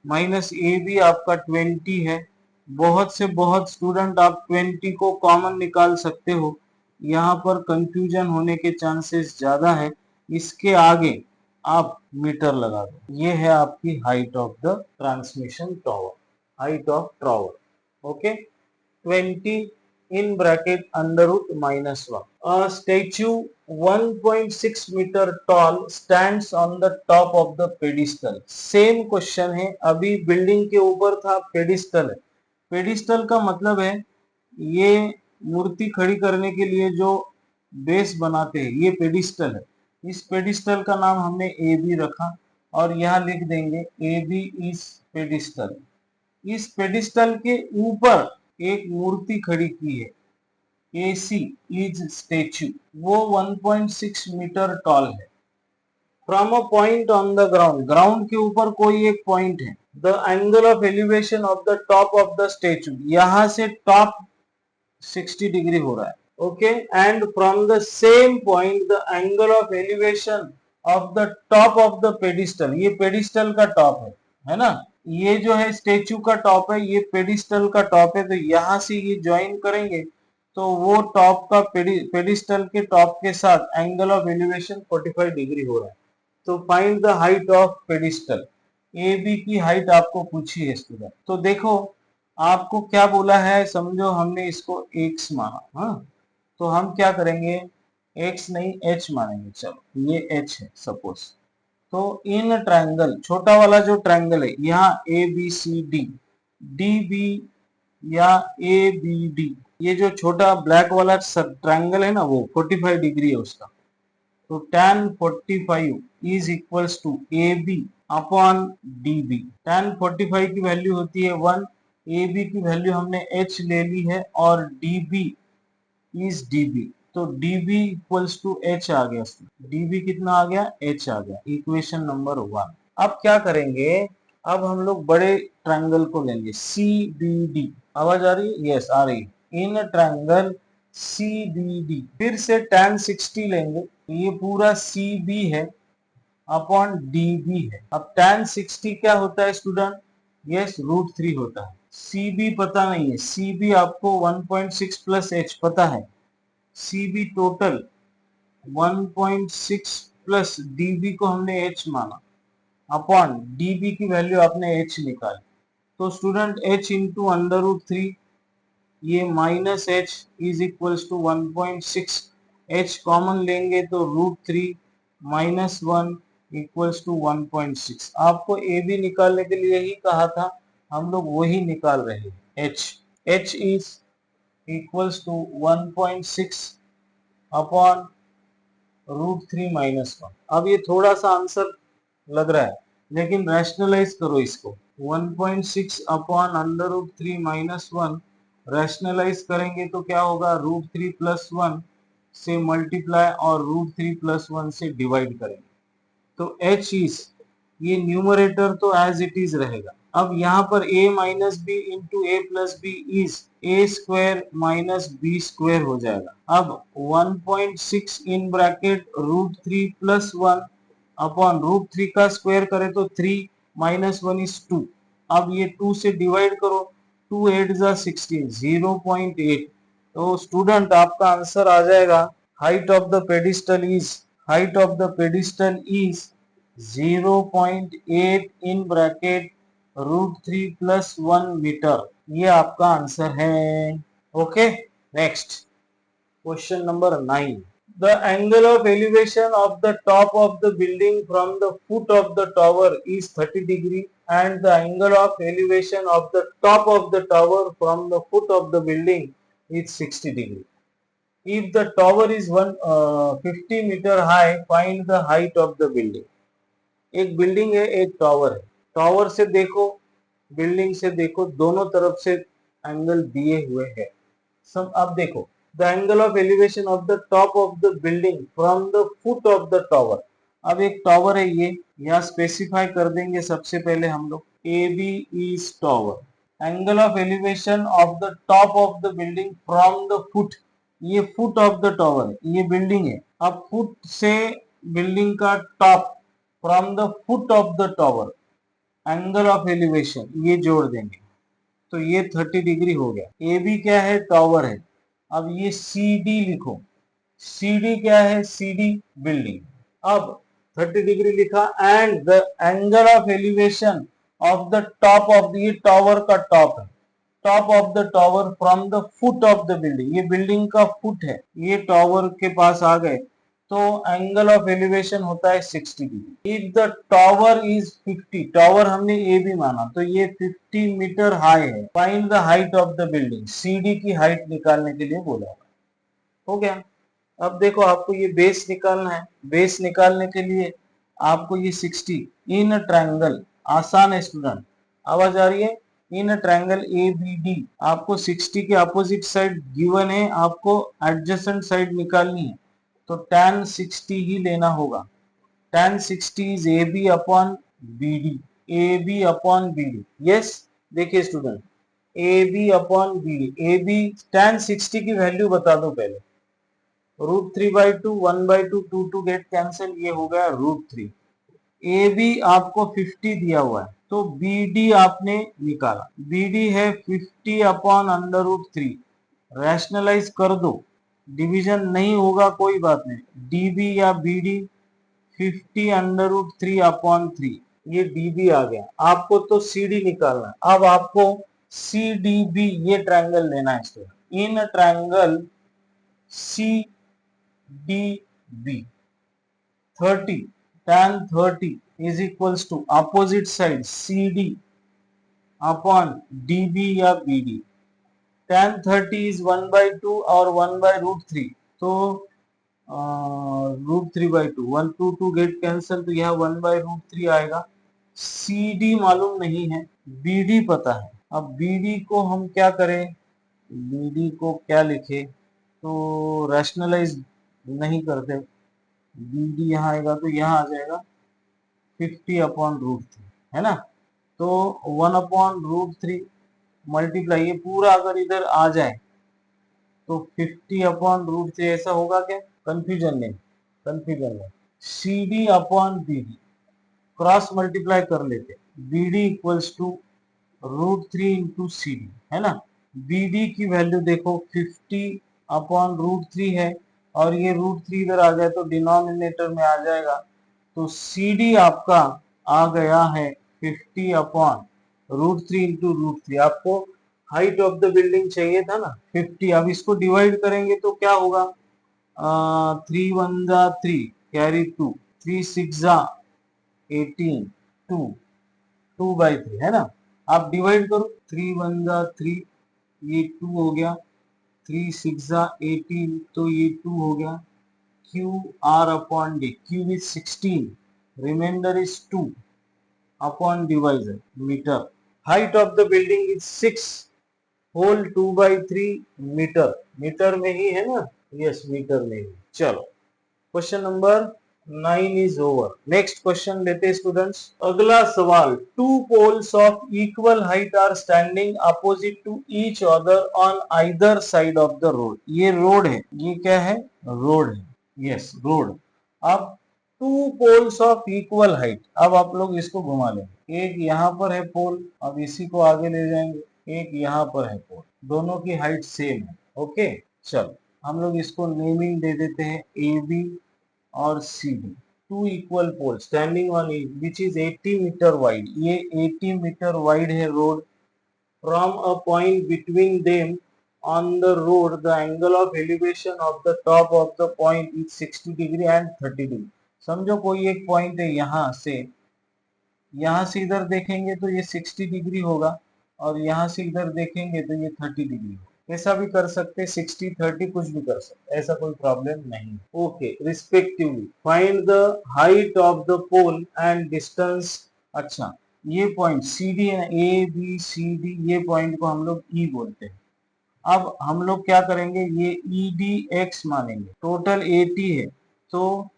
माइनस ए बी आपका 20 है। बहुत से बहुत स्टूडेंट आप 20 को कॉमन निकाल सकते हो, यहाँ पर कंफ्यूजन होने के चांसेस ज्यादा है, इसके आगे आप मीटर लगा दो। ये है आपकी height of the transmission tower, height of tower, okay. 20 in bracket √-1. A statue 1.6 meter tall stands on the top of the pedestal. Same question है, अभी बिल्डिंग के ऊपर था, पेडिस्टल है। पेडिस्टल का मतलब है ये मूर्ति खड़ी करने के लिए जो बेस बनाते हैं, ये पेडिस्टल है। इस पेडिस्टल का नाम हमने ए बी रखा और यहाँ लिख देंगे ए बी इज पेडिस्टल। इस पेडिस्टल के ऊपर एक मूर्ति खड़ी की है, AC इज स्टेच्यू, वो 1.6 मीटर टॉल है। From a point on the ground, ground के ऊपर कोई एक पॉइंट है, the angle of elevation of the top of the statue, यहां से टॉप 60 डिग्री हो रहा है, okay. And from the same point the angle of elevation of the top of the pedestal, ये पेडिस्टल का टॉप है ना, ये जो है स्टेच्यू का टॉप है, ये पेडिस्टल का टॉप है, तो यहां से ये ज्वाइन करेंगे तो वो टॉप का पेडिस्टल के टॉप के साथ एंगल ऑफ एलिवेशन 45 डिग्री हो रहा है। तो find the height of pedestal, A B की हाइट आपको पूछी है स्टूडेंट। तो देखो आपको क्या बोला है, समझो हमने इसको x माना, हाँ, तो हम क्या करेंगे, x नहीं h मानेंगे। चलो ये h है सपोज, तो इन ट्रायंगल, छोटा वाला जो ट्रायंगल है यहाँ A B C D, D B या ए बी डी, ये जो छोटा ब्लैक वाला ट्रायंगल है ना वो 45 डिग्री है उसका, तो tan 45 is equals to A B upon D B. tan 45 की वैल्यू होती है 1, ए बी की वैल्यू हमने h ले ली है और D B is D B, तो D B equals to H आ गया, डी बी कितना आ गया, एच आ गया, इक्वेशन नंबर 1। अब क्या करेंगे, अब हम लोग बड़े ट्रायंगल को लेंगे सी बी डी, आवाज आ रही है, यस आ रही है। In triangle C B D, फिर से tan 60 लेंगे, ये पूरा सी बी है अपॉन डी बी है। अब tan 60 क्या होता है स्टूडेंट, यस √3 होता है। सी बी पता नहीं है, सी बी आपको 1.6 प्लस एच पता है, C B total 1.6 plus D B को हमने h माना अपॉन डी बी की वैल्यू आपने h निकाली, तो स्टूडेंट h इंटू √3, ये minus h is equals to 1.6, h common लेंगे तो √3 माइनस 1 इक्वल्स टू 1.6। आपको ए बी निकालने के लिए ही कहा था, हम लोग वही निकाल रहे हैं। h is equals to 1.6 upon √3 minus 1। अब ये थोड़ा सा आंसर लग रहा है, लेकिन रैशनलाइज करो इसको, 1.6 अपॉन √3 माइनस 1 रैशनलाइज करेंगे तो क्या होगा, √3 प्लस 1 से मल्टीप्लाई और √3+1 से डिवाइड करेंगे। तो h इज, ये न्यूमरेटर तो एज इट इज रहेगा। अब यहाँ पर a minus B into A plus B is A square minus B square हो जाएगा। अब 1.6 इन ब्रैकेट √3+1 अपॉन √3 का स्क्वायर करें तो 3 माइनस 1 इज 2। अब ये 2 से डिवाइड करो, 2 8 जा 16, 0.8। तो स्टूडेंट आपका आंसर आ जाएगा, height of the pedestal is 0.8 in bracket √3+1 metre. ये आपका आंसर है। Okay, next question number 9। The angle of elevation of the top of the building from the foot of the tower is 30 degree and the angle of elevation of the top of the tower from the foot of the building is 60 degree. If the tower is 50 meter high, find the height of the building. एक building है, एक tower है। Tower से देखो, building से देखो, दोनों तरफ से एंगल दिए हुए हैं। सब अब देखो, the angle of elevation of the top of the building from the foot of the tower. अब एक टावर है, ये यहाँ स्पेसिफाई कर देंगे सबसे पहले हम लोग, A B is tower. Angle of elevation of the top of the building from the foot, ये फुट ऑफ द टावर है, ये बिल्डिंग है। अब फुट से बिल्डिंग का top, from the foot of the tower, angle of elevation ये जोड़ देंगे तो ये 30 डिग्री हो गया। ए बी क्या है, टावर है। अब ये सी डी लिखो, सी डी क्या है, सी डी बिल्डिंग। अब 30 डिग्री लिखा and the angle of elevation of the top of the, ये टावर का टॉप है, top of the tower from the foot of the building, ये बिल्डिंग का फुट है, ये टावर के पास आ गए तो एंगल ऑफ एलिवेशन होता है 60 degree. If the tower is 50, tower हमने ए भी माना तो ये 50 मीटर हाई है। Find the height of the building, CD की हाइट निकालने के लिए बोला। हो गया। अब देखो आपको ये बेस निकालना है, बेस निकालने के लिए आपको ये 60 इन ट्रायंगल, आसान है स्टूडेंट, आवाज आ रही है, in triangle A B D आपको 60 के अपोजिट साइड गिवन है, आपको एडजेसेंट साइड निकालनी है तो tan 60 ही लेना होगा। tan 60 is A B upon B D, A B upon B D. Yes, देखिए student, A B upon B D, A B tan 60 की वैल्यू बता दो पहले, √3/2, 1/2, 2 गेट कैंसिल, ये हो गया √3। ए बी आपको 50 दिया हुआ है तो बी डी आपने निकाला, बी डी है 50 अपॉन √3, रैशनलाइज कर दो, डिवीजन नहीं होगा कोई बात नहीं, डीबी या बीडी 50 √3 अपॉन 3, ये डीबी आ गया। आपको तो सीडी निकालना है। अब आपको सी डी बी ये ट्रायंगल लेना है student. In triangle C D B 30 tan 30 is equals to opposite side C D upon DB या बीडी। tan 30 is 1/2 और 1/√3 तो √3/2, 1 2 गेट कैंसिल तो यह 1/√3 आएगा। CD मालूम नहीं है, BD पता है। अब BD को हम क्या करें, BD को क्या लिखे तो रैशनलाइज नहीं करते, BD यहाँ आएगा तो यहाँ आ जाएगा 50 अपॉन √3, है ना। तो 1 अपॉन √3 मल्टीप्लाई, ये पूरा अगर इधर आ जाए तो 50 अपॉन √3 ऐसा होगा क्या, कंफ्यूजन नहीं, कंफ्यूजन नहीं। CD upon BD cross multiply कर लेते, BD equals to √3 into CD, है ना। BD की वैल्यू देखो 50 अपॉन √3 है और ये √3 इधर आ जाए तो डिनोमिनेटर में आ जाएगा, तो CD आपका आ गया है 50 अपॉन √3 इंटू √3। आपको हाइट ऑफ द बिल्डिंग चाहिए था ना 50। अब इसको डिवाइड करेंगे तो क्या होगा, 3 1 जा 3 कैरी 2, 3 6 जा 18, 2/3 है ना। आप डिवाइड करो, 3 1 जा 3, ये 2 हो गया, 3 6 जा 18 तो ये 2 हो गया। Q R upon D, Q is 16, remainder is 2 upon divisor meter. Height of the building is 6 whole 2/3 metre, metre में ही है ना, यस मीटर में भी। चलो question number 9 is over. Next question लेते हैं स्टूडेंट्स। अगला सवाल, two poles of equal height are standing opposite to each other on either side of the road. ये रोड है, ये क्या है, रोड है, यस रोड। अब two poles of equal height, अब आप लोग इसको घुमा लेंगे, एक यहाँ पर है पोल, अब इसी को आगे ले जाएंगे, एक यहाँ पर है पोल, दोनों की हाइट सेम है। ओके चलो हम लोग इसको नेमिंग दे देते हैं ए बी और C D. Two equal pole standing on which is 80 metre wide, ये 80 मीटर वाइड है road. From a point between them on the road the angle of elevation of the top of the point is 60 degree and 30 degree। समझो कोई एक point है, यहाँ से इधर देखेंगे तो ये 60 डिग्री होगा और यहाँ से इधर देखेंगे तो ये 30 डिग्री होगा। ऐसा भी कर सकते, 60 30 कुछ भी कर सकते, ऐसा कोई प्रॉब्लम नहीं। Okay respectively find the height of the pole and distance. अच्छा ये पॉइंट सी डी है, ए बी सी डी, ये पॉइंट को हम लोग ई बोलते हैं। अब हम लोग क्या करेंगे, ये ई डी एक्स मानेंगे, टोटल 80 है तो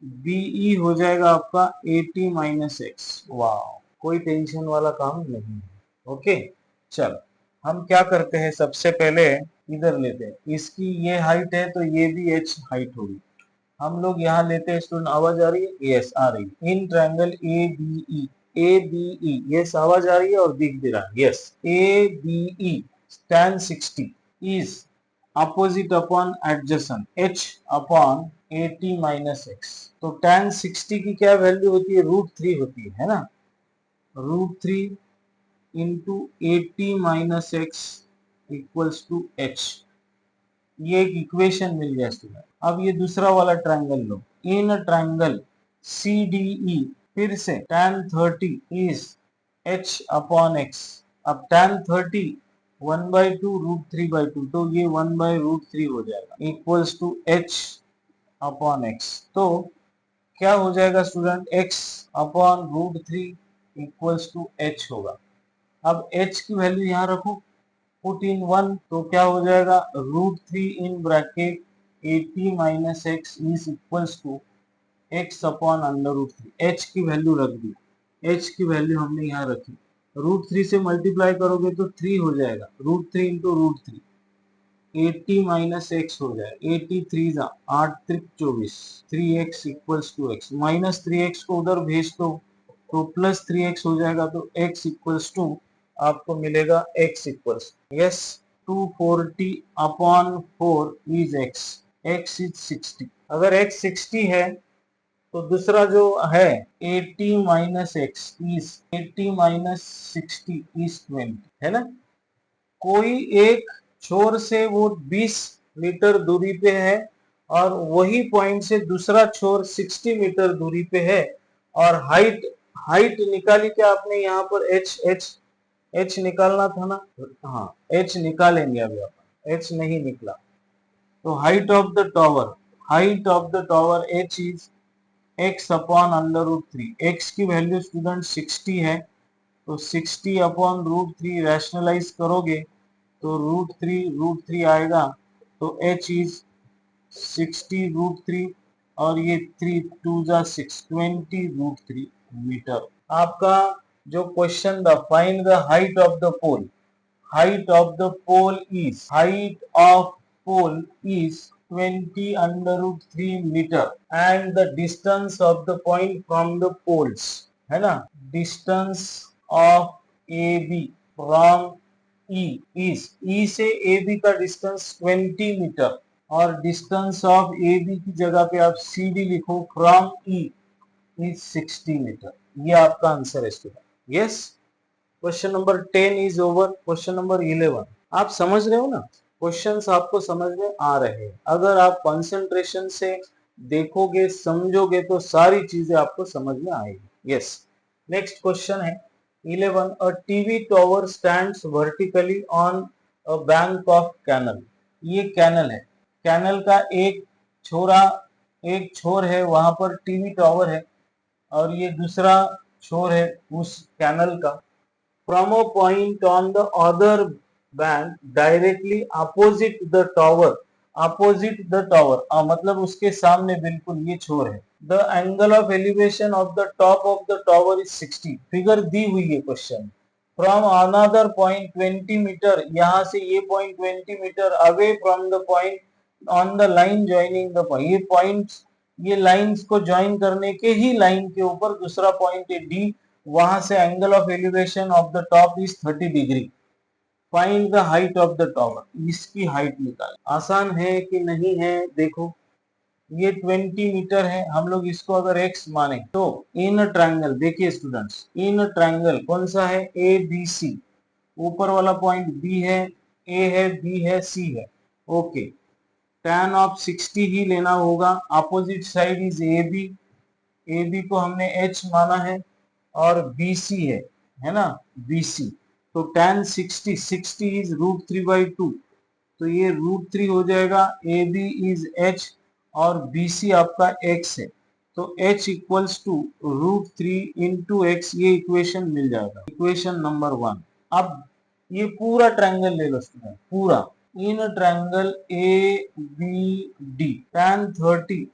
बीई हो जाएगा आपका 80 माइनस एक्स। वाह कोई टेंशन वाला काम नहीं है। ओके चलो हम क्या करते हैं, सबसे पहले इधर लेते हैं, इसकी ये हाइट है तो ये भी एच हाइट होगी। हम लोग यहाँ लेते हैं स्टूडेंट, आवाज आ रही है, यस आ रही है। In triangle A B E, A B E, yes आवाज आ रही है और दिख भी रहा है, yes A B E tan 60 is opposite upon adjacent h upon 80 minus x। तो tan 60 की क्या वैल्यू होती है, √3 होती है ना, √3 into 80 minus X equals to H. ये एक इक्वेशन मिल गया स्टूडेंट। अब ये दूसरा वाला ट्रायंगल लो, in triangle C D E, फिर से tan 30 is h upon x। अब tan 30 1/2 √3/2, तो ये 1/√3 हो जाएगा equals to h upon x। तो क्या हो जाएगा student, x upon √3 equals to h होगा। अब h की वैल्यू यहाँ रखो, पुट इन 1, तो क्या हो जाएगा, √3 in bracket 80 minus X is equals to x upon √3। h की वैल्यू रख दी, h की वैल्यू हमने यहाँ रखी, √3 से मल्टीप्लाई करोगे तो 3 हो जाएगा, √3 इंटू √3 80 माइनस एक्स हो जाएगा, 83 8 त्रिक 24, 3x equals to x, minus 3x को उधर भेज दो तो प्लस 3x हो जाएगा, तो x इक्वल्स टू आपको मिलेगा x equals, yes 240 upon 4 is x is 60। अगर x 60 है तो दूसरा जो है 80 minus X is 80 minus 60 is 20 है ना। कोई एक छोर से वो 20 मीटर दूरी पे है और वही पॉइंट से दूसरा छोर 60 मीटर दूरी पे है और हाइट निकाली क्या आपने यहाँ पर, एच निकालना था ना, हाँ एच निकालेंगे अभी अपन, एच नहीं निकला तो height of the tower H is x upon √3। x की वैल्यू स्टूडेंट 60 है तो 60 अपॉन √3 रैशनलाइज करोगे तो √3 आएगा, तो h इज 60 √3 और ये 3 2 6 20 √3 मीटर। आपका जो क्वेश्चन था, find the height of the pole, height of the pole is 20 √3 meter and the distance of the point from the poles है ना, distance of AB from E is, E से AB का distance 20 metre और distance of AB की जगह पे आप CD लिखो from E is 60 मीटर। ये आपका आंसर है student, yes. Question number 10 is over. Question number 11 आप समझ रहे हो ना, क्वेश्चंस आपको समझ में आ रहे हैं। अगर आप कंसंट्रेशन से देखोगे समझोगे तो सारी चीजें आपको समझ में आएगी, यस। नेक्स्ट क्वेश्चन है 11, a TV tower stands vertically on a bank of canal. ये कैनल है, कैनल का एक छोर है, वहां पर टीवी टॉवर है और ये दूसरा छोर है उस कैनल का। From a point on the other bank directly opposite the tower opposite the tower, मतलब उसके सामने बिल्कुल ये छोर है। The angle of elevation of the top of the tower is 60। Figure दी हुई है question. From another point 20 metre, यहाँ से ये point 20 metre away from the point on the line joining the point, ये पॉइंट्स, ये लाइंस को join करने के ही लाइन के ऊपर दूसरा पॉइंट है डी, वहां से angle of elevation of the top is 30 degree. Find the height of the tower, इसकी हाइट निकाल। आसान है कि नहीं है, देखो ये 20 मीटर है, हम लोग इसको अगर x माने तो इन ट्रायंगल, देखिए स्टूडेंट्स, इन ट्रायंगल कौन सा है, ए बी सी, ऊपर वाला पॉइंट B है, A है, B है, C है, ओके। tan ऑफ 60 ही लेना होगा। Opposite side is AB, AB को हमने H माना है और BC है ना, BC। तो tan 60, 60 इज √3/2, तो ये √3 हो जाएगा। AB इज H और BC आपका X है, तो H equals to √3 into X, ये इक्वेशन मिल जाएगा, इक्वेशन नंबर 1। अब ये पूरा ट्रायंगल ले लो स्टूडेंट, पूरा in triangle ABD tan 30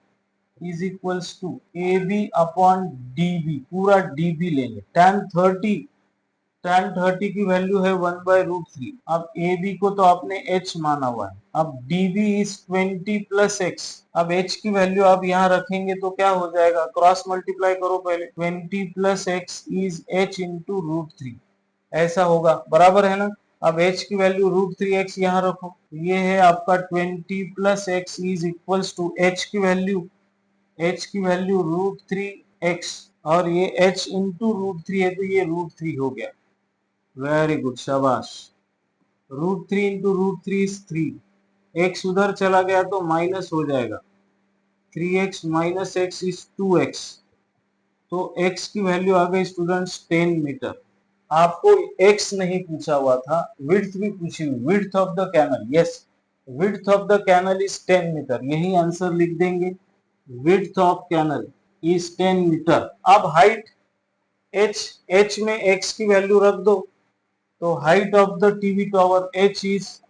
is equals to AB upon DB, पूरा DB लेंगे। tan 30 की वैल्यू है 1/√3। अब AB को तो आपने H माना हुआ है, अब DB इज 20 प्लस X। अब H की वैल्यू आप यहाँ रखेंगे तो क्या हो जाएगा, क्रॉस मल्टीप्लाई करो पहले, 20 plus X is H into √3, ऐसा होगा, बराबर है ना। अब H की वैल्यू √3x यहाँ रखो, ये है आपका 20 plus X is equals to H की वैल्यू √3x, और ये H इंटू √3 है, तो ये √3 हो गया। वेरी गुड, शाबाश। √3 इंटू √3 इज 3, x उधर चला गया तो माइनस हो जाएगा, 3x minus x is 2x, तो x की वैल्यू आ गई स्टूडेंट्स 10 मीटर। आपको x नहीं पूछा हुआ था, विड्थ भी पूछी हुई, width of the canal, yes, width of the canal is 10 metre, यही आंसर लिख देंगे, width of canal is 10 metre. अब हाइट h में x की वैल्यू रख दो, तो height of the TV tower h is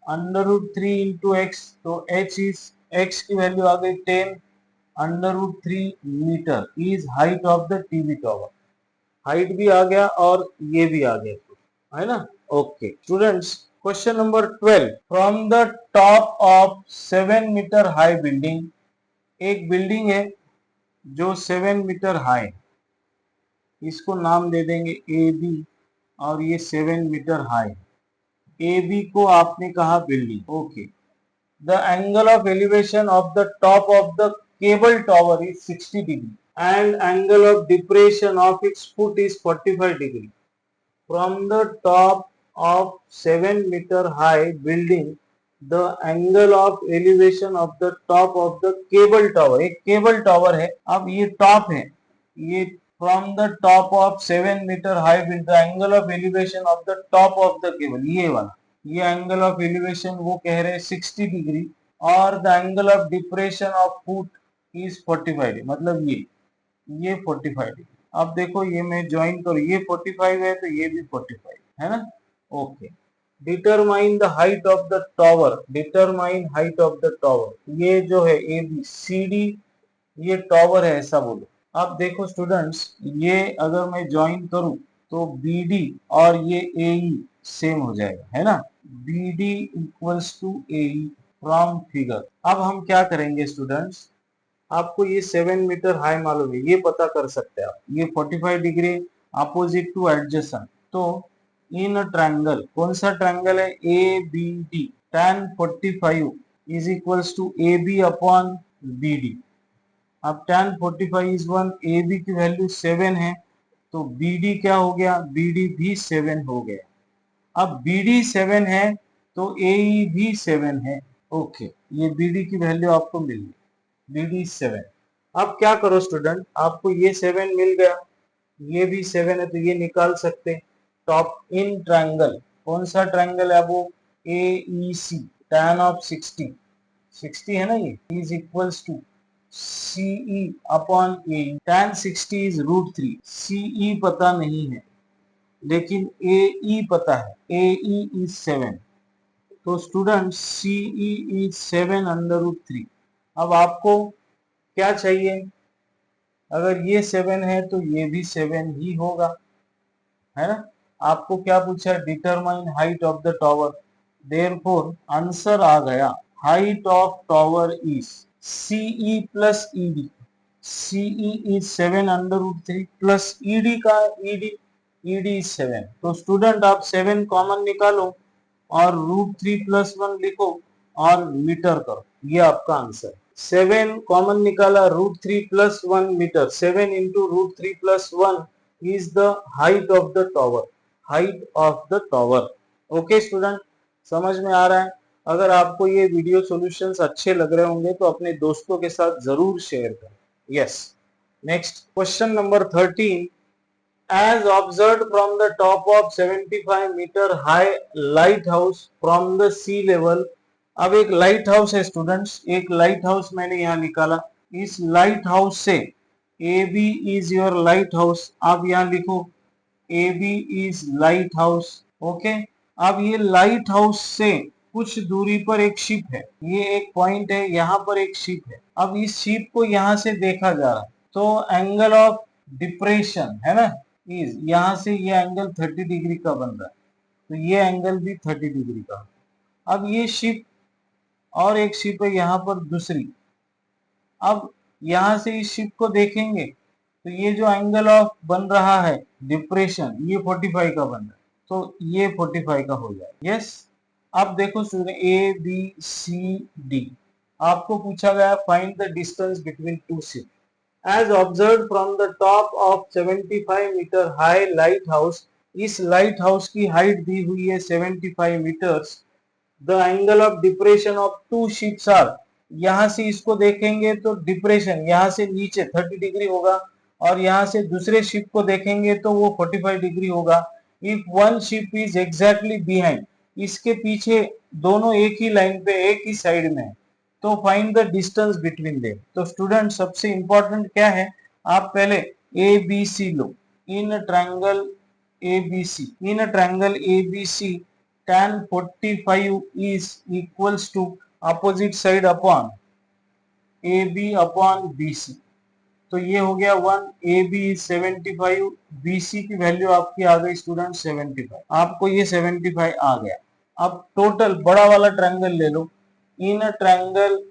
√3 into X, तो h इज, x की वैल्यू आ गई 10 √3 metre is height of the TV tower. Height भी आ गया और ये भी आ गया, है ना। Okay students, question number 12। From the top of 7 metre high building, एक बिल्डिंग है जो 7 मीटर हाई, इसको नाम दे देंगे AB, और ये 7 मीटर हाई, AB को आपने कहा building, okay. The angle of elevation of the top of the cable tower is 60 degree and angle of depression of its foot is 45 degree. From the top of 7 meter high building, the angle of elevation of the top of the cable tower, एक cable tower है, अब ये top है, ये from the top of 7 meter high building, the angle of elevation of the top of the cable, ये वाला, ये angle of elevation वो कह रहे हैं 60 डिग्री, और the angle of depression of foot is 45 degree, मतलब ये 45 डिग्री। अब देखो ये मैं ज्वाइन करूँ, ये 45 है तो ये भी 45 है ना, okay. Determine the height of the tower, determine height of the tower, ये जो है ABCD, ये टावर है ऐसा बोलो। अब देखो स्टूडेंट्स, ये अगर मैं ज्वाइन करूं तो BD और ये AE सेम हो जाएगा, है ना, BD equals to AE from figure. अब हम क्या करेंगे स्टूडेंट्स, आपको ये 7 मीटर हाई मालूम है, ये पता कर सकते हैं आप, ये 45 डिग्री अपोजिट टू एडजेसेंट, तो इन ट्रायंगल, कौन सा ट्रायंगल है, ABD, tan 45 is equals to AB upon BD। अब tan 45 इज 1, AB की वैल्यू 7 है, तो BD क्या हो गया, BD भी 7 हो गया। अब BD 7 है तो AE भी 7 है, ओके, ये BD की वैल्यू आपको मिल गई, BD 7। अब क्या करो स्टूडेंट, आपको ये 7 मिल गया, ये भी 7 है, तो ये निकाल सकते हैं। टॉप इन ट्रायंगल, कौन सा ट्रायंगल है वो, AEC, tan ऑफ 60 है ना, ये is equals to CE upon AE, tan 60 is √3, CE पता नहीं है लेकिन AE पता है, AE इज 7, तो स्टूडेंट CE इज 7√3। अब आपको क्या चाहिए, अगर ये 7 है तो ये भी 7 ही होगा, है ना। आपको क्या पूछा, determine height of the tower, therefore answer आ गया, height of tower is CE plus ED। CE is 7√3 plus ED का ED इज 7। तो स्टूडेंट आप 7 कॉमन निकालो और √3 प्लस 1 लिखो और मीटर करो, ये आपका आंसर। 7 कॉमन निकाला, √3 plus 1 metre, 7 into √3 plus 1 is the height of the tower, height of the tower। Okay student, समझ में आ रहा है। अगर आपको ये वीडियो सॉल्यूशंस अच्छे लग रहे होंगे तो अपने दोस्तों के साथ जरूर शेयर करें। Yes, next question number 13, as observed from the top of 75-meter high lighthouse from the sea level। अब एक लाइट हाउस है स्टूडेंट्स, एक लाइट हाउस मैंने यहाँ निकाला, इस लाइट हाउस से AB is your light house, आप यहाँ लिखो AB is light house. Okay, अब ये लाइट हाउस से कुछ दूरी पर एक शिप है, ये एक पॉइंट है, यहाँ पर एक शिप है। अब इस शिप को यहाँ से देखा जा रहा है, तो एंगल ऑफ डिप्रेशन है ना, इज यहाँ से ये एंगल 30 डिग्री का बन रहा है, तो ये एंगल भी 30 डिग्री का। अब ये शिप और एक शिप है यहाँ पर दूसरी, अब यहाँ से इस शिप को देखेंगे तो ये जो एंगल ऑफ बन रहा है डिप्रेशन, ये 45 का बन रहा है, तो ये 45 का हो जाए। यस, अब देखो स्टूडेंट ABCD, आपको पूछा गया find the distance between to ship. As observed from the top of 75-meter high lighthouse, इस लाइट हाउस की हाइट दी हुई है 75 metres. The angle of depression of two ships are, यहाँ से इसको देखेंगे तो डिप्रेशन यहाँ से नीचे 30 डिग्री होगा और यहाँ से दूसरे शिप को देखेंगे तो वो 45 डिग्री होगा। If one ship is exactly behind, इसके पीछे दोनों एक ही लाइन पे एक ही साइड में है, तो find the distance between them. तो स्टूडेंट सबसे इंपॉर्टेंट क्या है, आप पहले ABC low, in triangle ABC, in triangle ABC tan 45 is equals to opposite side upon AB upon BC, तो ये हो गया 1, AB is 75, BC की वैल्यू आपकी आ गई स्टूडेंट 75, आपको ये 75 आ गया। अब टोटल बड़ा वाला ट्रायंगल ले लो, इन ट्रायंगल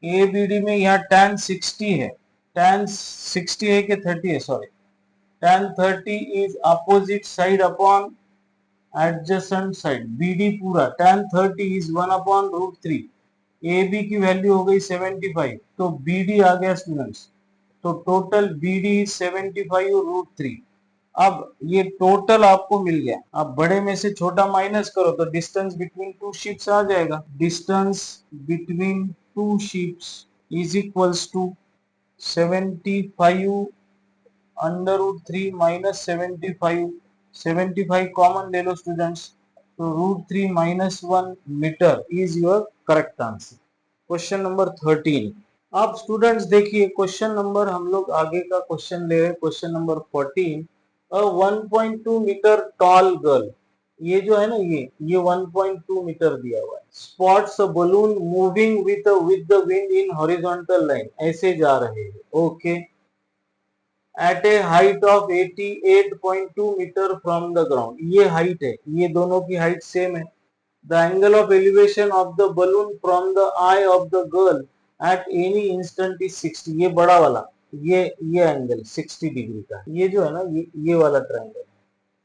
ABD में यहाँ tan 60 है, tan 60 है कि 30 है, sorry, tan 30 is opposite side upon adjacent side, BD पूरा tan 30 इज 1 अपॉन √3, AB की वैल्यू हो गई 75, तो BD आ गया स्टूडेंट्स, तो टोटल BD इज 75 √3। अब ये टोटल आपको मिल गया, अब बड़े में से छोटा माइनस करो तो डिस्टेंस बिटवीन टू शिप्स आ जाएगा, distance between two ships is equals to 75 √3 minus 75, 75 common ले लो स्टूडेंट्स, तो √3 minus 1 metre is your correct answer. Question number 13। आप स्टूडेंट्स देखिए क्वेश्चन नंबर, हम लोग आगे का क्वेश्चन ले रहे हैं, क्वेश्चन नंबर 14। अ 1.2 मीटर टॉल गर्ल, ये जो है ना, ये 1.2 मीटर दिया हुआ है, spots a balloon moving with the wind in horizontal line, ऐसे जा रहे हैं, okay, at a height of 88.2 metre from the ground, ये हाइट है, ये दोनों की हाइट सेम है। The angle of elevation of the balloon from the eye of the girl at any instant is 60, ये बड़ा वाला, ये एंगल 60 डिग्री का है, ये जो है ना, ये वाला ट्रायंगल,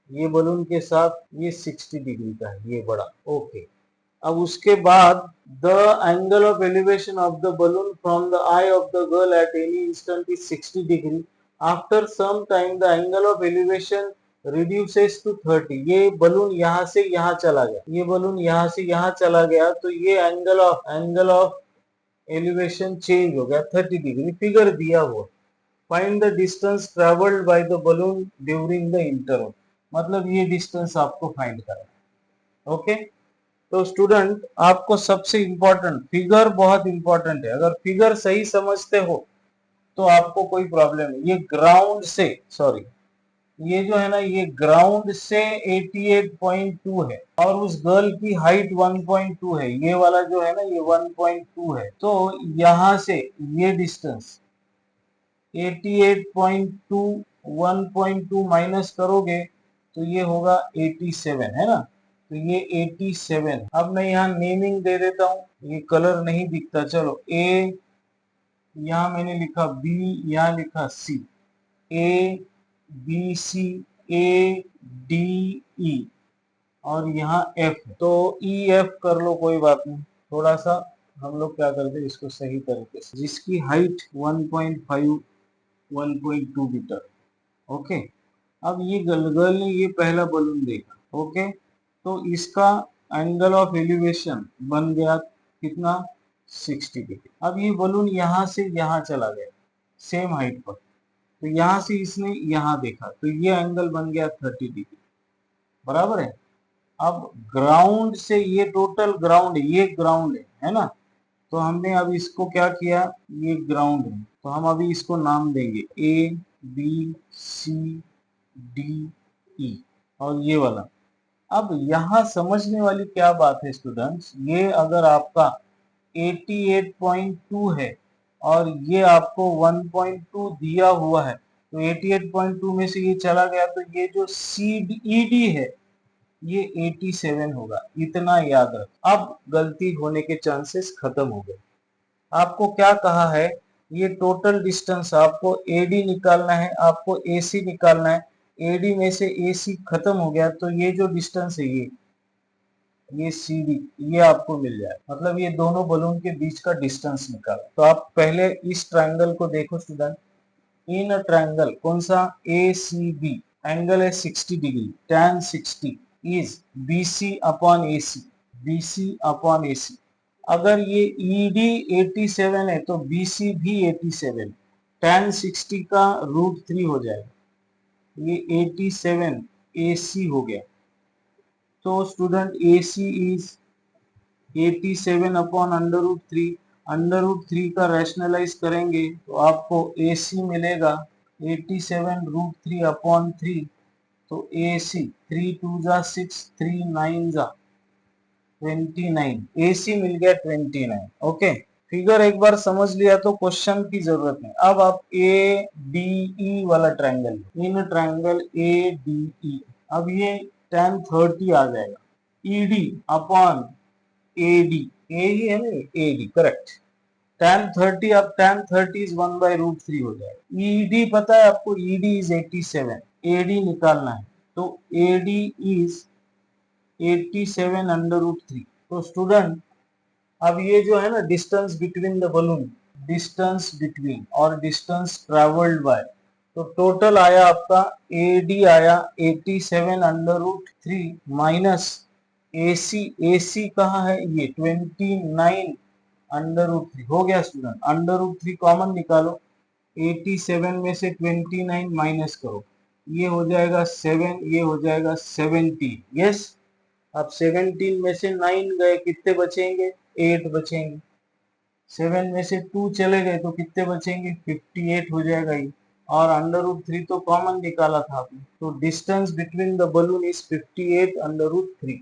ये बलून के साथ ये 60 डिग्री का है, ये बड़ा, ओके। अब उसके बाद the angle of elevation of the balloon from the eye of the girl at any instant is 60 degree, after some time the angle of elevation reduces to 30, ये बलून यहाँ से यहाँ चला गया, ये बलून यहाँ से यहाँ चला गया, तो ये एंगल ऑफ एलिवेशन चेंज हो गया 30 डिग्री, फिगर दिया हुआ। Find the distance travelled by the balloon during the interval, मतलब ये डिस्टेंस आपको फाइंड करना है, ओके। तो स्टूडेंट आपको सबसे इंपॉर्टेंट फिगर बहुत इंपॉर्टेंट है, अगर फिगर सही समझते हो तो आपको कोई प्रॉब्लम नहीं। ये ग्राउंड से, सॉरी, ये जो है ना ये ग्राउंड से 88.2 है और उस गर्ल की हाइट 1.2 है, ये वाला जो है ना ये 1.2 है। तो यहां से ये डिस्टेंस 88.2 1.2 माइनस करोगे तो ये होगा 87 है ना। तो ये 87। अब मैं यहाँ नेमिंग दे देता हूँ, ये कलर नहीं दिखता, चलो ए यहाँ मैंने लिखा, बी यहाँ लिखा, सी, ए B C A D E और यहाँ एफ। तो ई एफ कर लो, कोई बात नहीं। थोड़ा सा हम लोग क्या करते हैं इसको सही तरीके से, जिसकी हाइट 1.5 1.2 मीटर। ओके, अब ये गर्ल ने ये पहला बलून देखा। ओके, तो इसका एंगल ऑफ एलिवेशन बन गया कितना, 60 डिग्री। अब ये बलून यहाँ से यहाँ चला गया सेम हाइट पर, तो यहाँ से इसने यहाँ देखा तो ये एंगल बन गया 30 डिग्री, बराबर है। अब ग्राउंड से ये टोटल ग्राउंड, ये ग्राउंड है ना, तो हमने अब इसको क्या किया, ये ग्राउंड है तो हम अभी इसको नाम देंगे ए बी सी डी ई और ये वाला। अब यहाँ समझने वाली क्या बात है स्टूडेंट्स, ये अगर आपका 88.2 है और ये आपको 1.2 दिया हुआ है, तो 88.2 में से ये चला गया तो ये जो सी ई डी है ये 87 होगा, इतना याद रख। अब गलती होने के चांसेस खत्म हो गए। आपको क्या कहा है, ये टोटल डिस्टेंस आपको एडी निकालना है, आपको एसी निकालना है। एडी में से एसी खत्म हो गया तो ये जो डिस्टेंस है ये सीडी, ये आपको मिल जाए, मतलब ये दोनों बलून के बीच का डिस्टेंस निकाला। तो आप पहले इस ट्रायंगल को देखो स्टूडेंट, इन अ ट्रायंगल, कौन सा, ए सी बी, एंगल है 60 degree, tan 60 is BC upon AC, BC upon AC। अगर ये ED 87 है तो BC भी 87, tan 60 का √3 हो जाएगा, ये 87 AC हो गया। तो स्टूडेंट AC इज 87 अपॉन √3, √3 का रैशनलाइज करेंगे तो आपको AC मिलेगा 87 √3 अपॉन 3। तो AC 3 2 जा 6, 3 9 जा 29, AC मिल गया 29। ओके, फिगर एक बार समझ लिया तो क्वेश्चन की जरूरत नहीं। अब आप ADE वाला ट्रायंगल, इन ट्रायंगल ADE, अब ये tan 30 आ जाएगा, ED अपॉन AD, ए ही है ना, AD करेक्ट। tan 30, अब tan 30 इज 1/√3 हो जाएगा। ED पता है आपको, ED इज 87, AD निकालना है तो AD इज 87 √3। तो स्टूडेंट अब ये जो है ना distance between the balloon, distance between और डिस्टेंस ट्रेवल्ड बाय, तो टोटल आया आपका AD आया 87 √3 माइनस AC कहाँ है, ये 29 √3 हो गया स्टूडेंट। √3 कॉमन निकालो, 87 में से 29 माइनस करो, ये हो जाएगा 7, ये हो जाएगा 17। यस, अब 17 में से 9 गए, कितने बचेंगे, 8 बचेंगे। 7 में से 2 चले गए तो कितने बचेंगे, 58 हो जाएगा ये। और √3 तो कॉमन निकाला था आपने, तो distance between the balloon is 58 √3,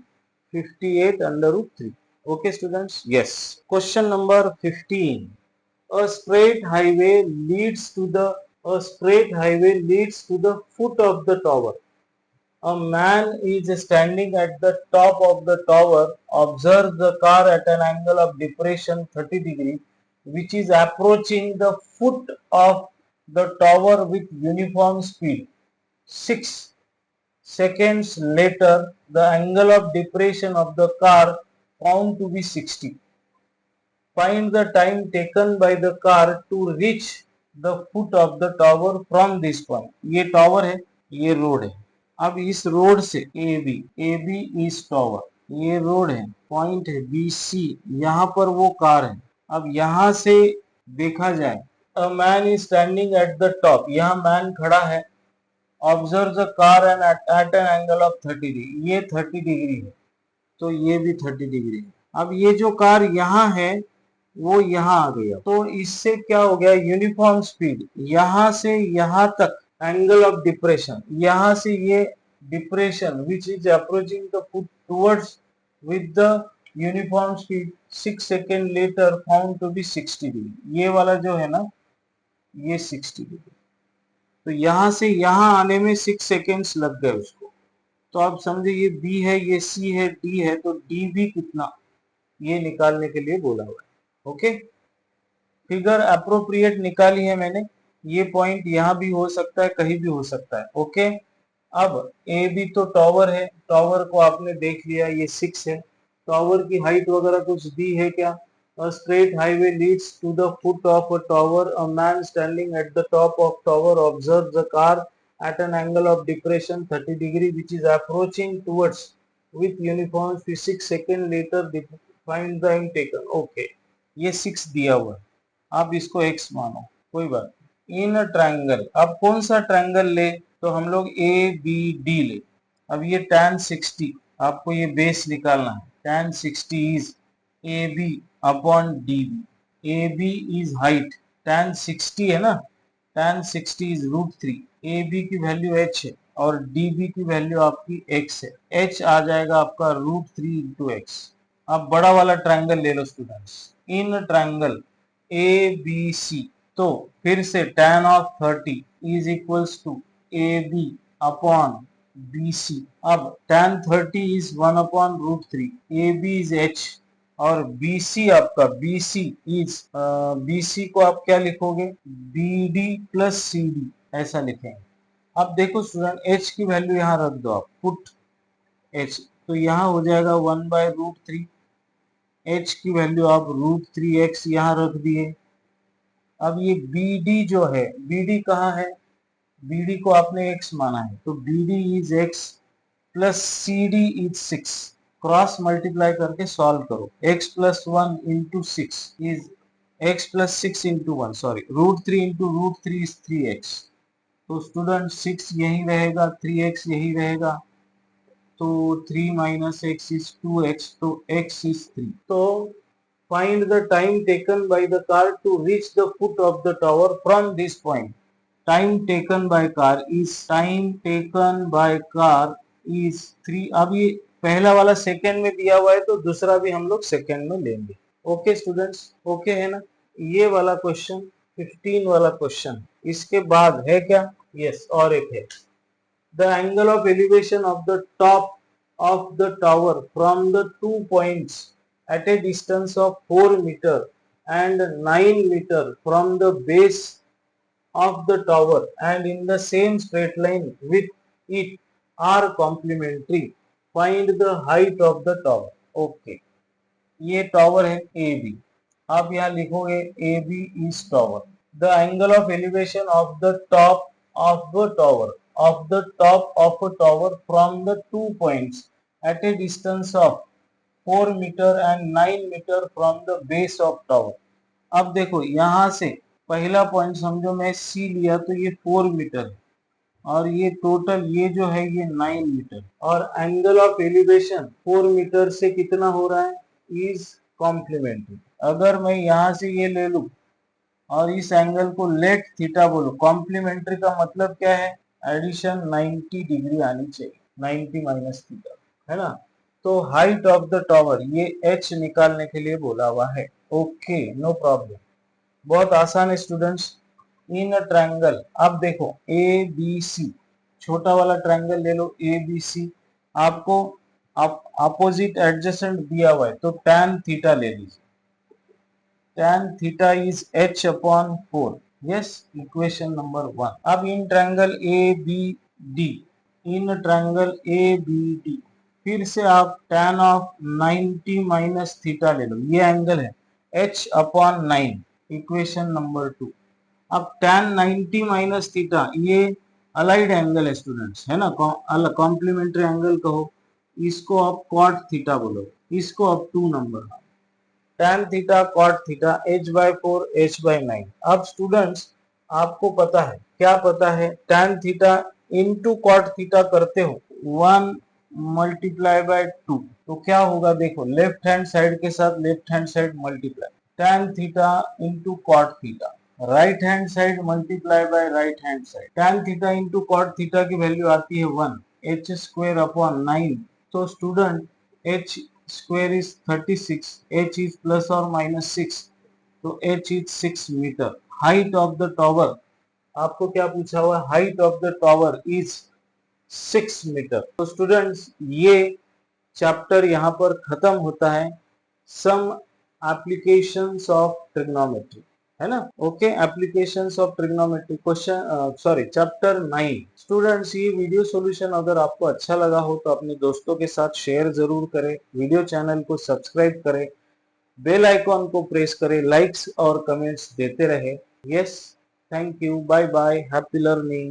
58 √3। Okay students, yes. Question number 15. A straight highway leads to the foot of the tower. A man is standing at the top of the tower. Observe the car at an angle of depression 30 degree, which is approaching the foot of the tower with uniform speed. 6 seconds later, the angle of depression of the car found to be 60. Find the time taken by the car to reach the foot of the tower from this point. ये tower है, ये road है। अब इस road से AB इस tower, ये road है, पॉइंट है BC, यहाँ पर वो कार है। अब यहाँ से देखा जाए, a man is standing at the top, यहाँ मैन खड़ा है। Observe the car and at an angle of 30 degree, ये 30 डिग्री है तो ये भी 30 डिग्री है। अब ये जो कार यहाँ है वो यहाँ आ गया, तो इससे क्या हो गया, यूनिफॉर्म स्पीड, यहाँ से यहाँ तक एंगल ऑफ डिप्रेशन, यहाँ से ये depression which is approaching the foot towards with the uniform speed 6 second later found to be 60 degree. ये वाला जो है ना, ये 60 डिग्री, तो यहाँ से यहाँ आने में 6 सेकेंड्स लग गए उसको। तो आप समझे ये बी है, ये सी है, डी है, तो डी भी कितना, ये निकालने के लिए बोला हुआ है। ओके, फिगर अप्रोप्रिएट निकाली है मैंने, ये पॉइंट यहाँ भी हो सकता है, कहीं भी हो सकता है। ओके, अब ए बी तो टावर है, टावर को आपने देख लिया, ये 6 है। टावर की हाइट वगैरह कुछ दी है क्या? A straight highway leads to the foot of a tower. A man standing at the top of tower observes a car at an angle of depression 30 degree which is approaching towards with uniform speed 6 second later find the time taken. Okay, ये 6 दिया हुआ है, आप इसको x मानो, कोई बात नहीं। इन ट्रायंगल, अब कौन सा ट्रायंगल ले, तो हम लोग ए बी डी ले। अब ये tan 60, आपको ये बेस निकालना है। tan 60 is A B upon D B. A B is height, tan 60 है ना, tan 60 इज √3। ए बी की वैल्यू h है और डी बी की वैल्यू आपकी x है। h आ जाएगा आपका √3 इंटू एक्स। अब बड़ा वाला ट्रायंगल ले लो students. In triangle A B C, तो फिर से tan of 30 is equals to A B upon B C. अब tan 30 is 1 upon √3, A B is h और BC आपका BC इज BC को आप क्या लिखोगे, BD प्लस CD ऐसा लिखेंगे। अब देखो स्टूडेंट, H की वैल्यू यहाँ रख दो आप, पुट H, तो यहाँ हो जाएगा 1/√3। H की वैल्यू आप √3x यहाँ रख दिए। अब ये BD जो है, BD कहाँ है, BD को आपने x माना है, तो BD is x plus CD is 6। Cross multiply करके सॉल्व करो। x plus 1 into 6 is x plus 6 into 1, sorry, √3 into √3 is 3x। तो स्टूडेंट 6 यही रहेगा, 3x यही रहेगा, तो 3 माइनस x इज 2x, तो x इज 3। तो find the time taken by the car to reach the foot of the tower from this point. Time taken by car is 3। अब ये पहला वाला सेकेंड में दिया हुआ है, तो दूसरा भी हम लोग सेकेंड में लेंगे। ओके स्टूडेंट्स, ओके है ना। ये वाला क्वेश्चन 15 वाला क्वेश्चन, इसके बाद है क्या, यस, और एक है। The angle of elevation of the top of the tower from the 2 points at a distance of 4 meter and 9 meter from the base of the tower and in the same straight line with it are complementary. Find the height of the tower. Okay, ये tower है A B, आप यहाँ लिखोगे A B is tower. The angle of elevation of the top of the tower of a tower from the 2 points at a distance of 4 meter and 9 meter from the base of tower। अब देखो यहाँ से पहला point समझो मैं सी लिया, तो ये 4 मीटर है और ये टोटल ये जो है ये 9 मीटर, और एंगल ऑफ एलिवेशन 4 मीटर से कितना हो रहा है, इज कॉम्प्लीमेंट्री। अगर मैं यहाँ से ये ले लूं और इस एंगल को लेट थीटा बोलो, कॉम्प्लीमेंट्री का मतलब क्या है, एडिशन 90 डिग्री आनी चाहिए, 90 माइनस थीटा, है ना। तो हाइट ऑफ द टॉवर, ये h निकालने के लिए बोला हुआ है। ओके, नो प्रॉब्लम, बहुत आसान है स्टूडेंट्स। इन ट्रायंगल, अब देखो ए बी सी, छोटा वाला ट्रायंगल ले लो ए बी सी, आपको अपोजिट एडजेसेंट दिया हुआ है, तो tan थीटा ले लीजिए। tan theta is h upon 4, yes, equation number 1। अब in triangle A B D, in triangle A B D, फिर से आप tan ऑफ 90 माइनस थीटा ले लो, ये एंगल है h अपॉन 9, इक्वेशन नंबर 2। अब tan 90 माइनस थीटा, ये अलाइड एंगल है स्टूडेंट्स, है ना, कॉम्प्लीमेंट्री एंगल कहो, इसको आप cot थीटा बोलो, इसको आप 2 number, tan theta cot theta h/4 h/9। अब स्टूडेंट्स आपको पता है, क्या पता है, tan theta into cot theta करते हो 1 मल्टीप्लाई बाय 2, तो क्या होगा, देखो लेफ्ट हैंड साइड के साथ left hand side multiply, tan theta into cot theta, right hand side multiply by right hand side, tan theta into cot theta की value आती है 1, h स्क्वायर अपॉन 9। तो student h square is 36, h is plus और minus 6, तो h is 6 metre. Height of the tower, आपको क्या पूछा हुआ है, height of the tower is 6 metre. तो स्टूडेंट्स ये चैप्टर यहाँ पर खत्म होता है, सम एप्लीकेशंस ऑफ ट्रिग्नोमेट्री, है ना। Okay, applications of trigonometry question sorry chapter 9। Students ये वीडियो सॉल्यूशन अगर आपको अच्छा लगा हो तो अपने दोस्तों के साथ शेयर जरूर करें, वीडियो चैनल को सब्सक्राइब करें, बेल आइकॉन को प्रेस करें, लाइक्स और कमेंट्स देते रहे। Yes, thank you, bye bye, happy learning.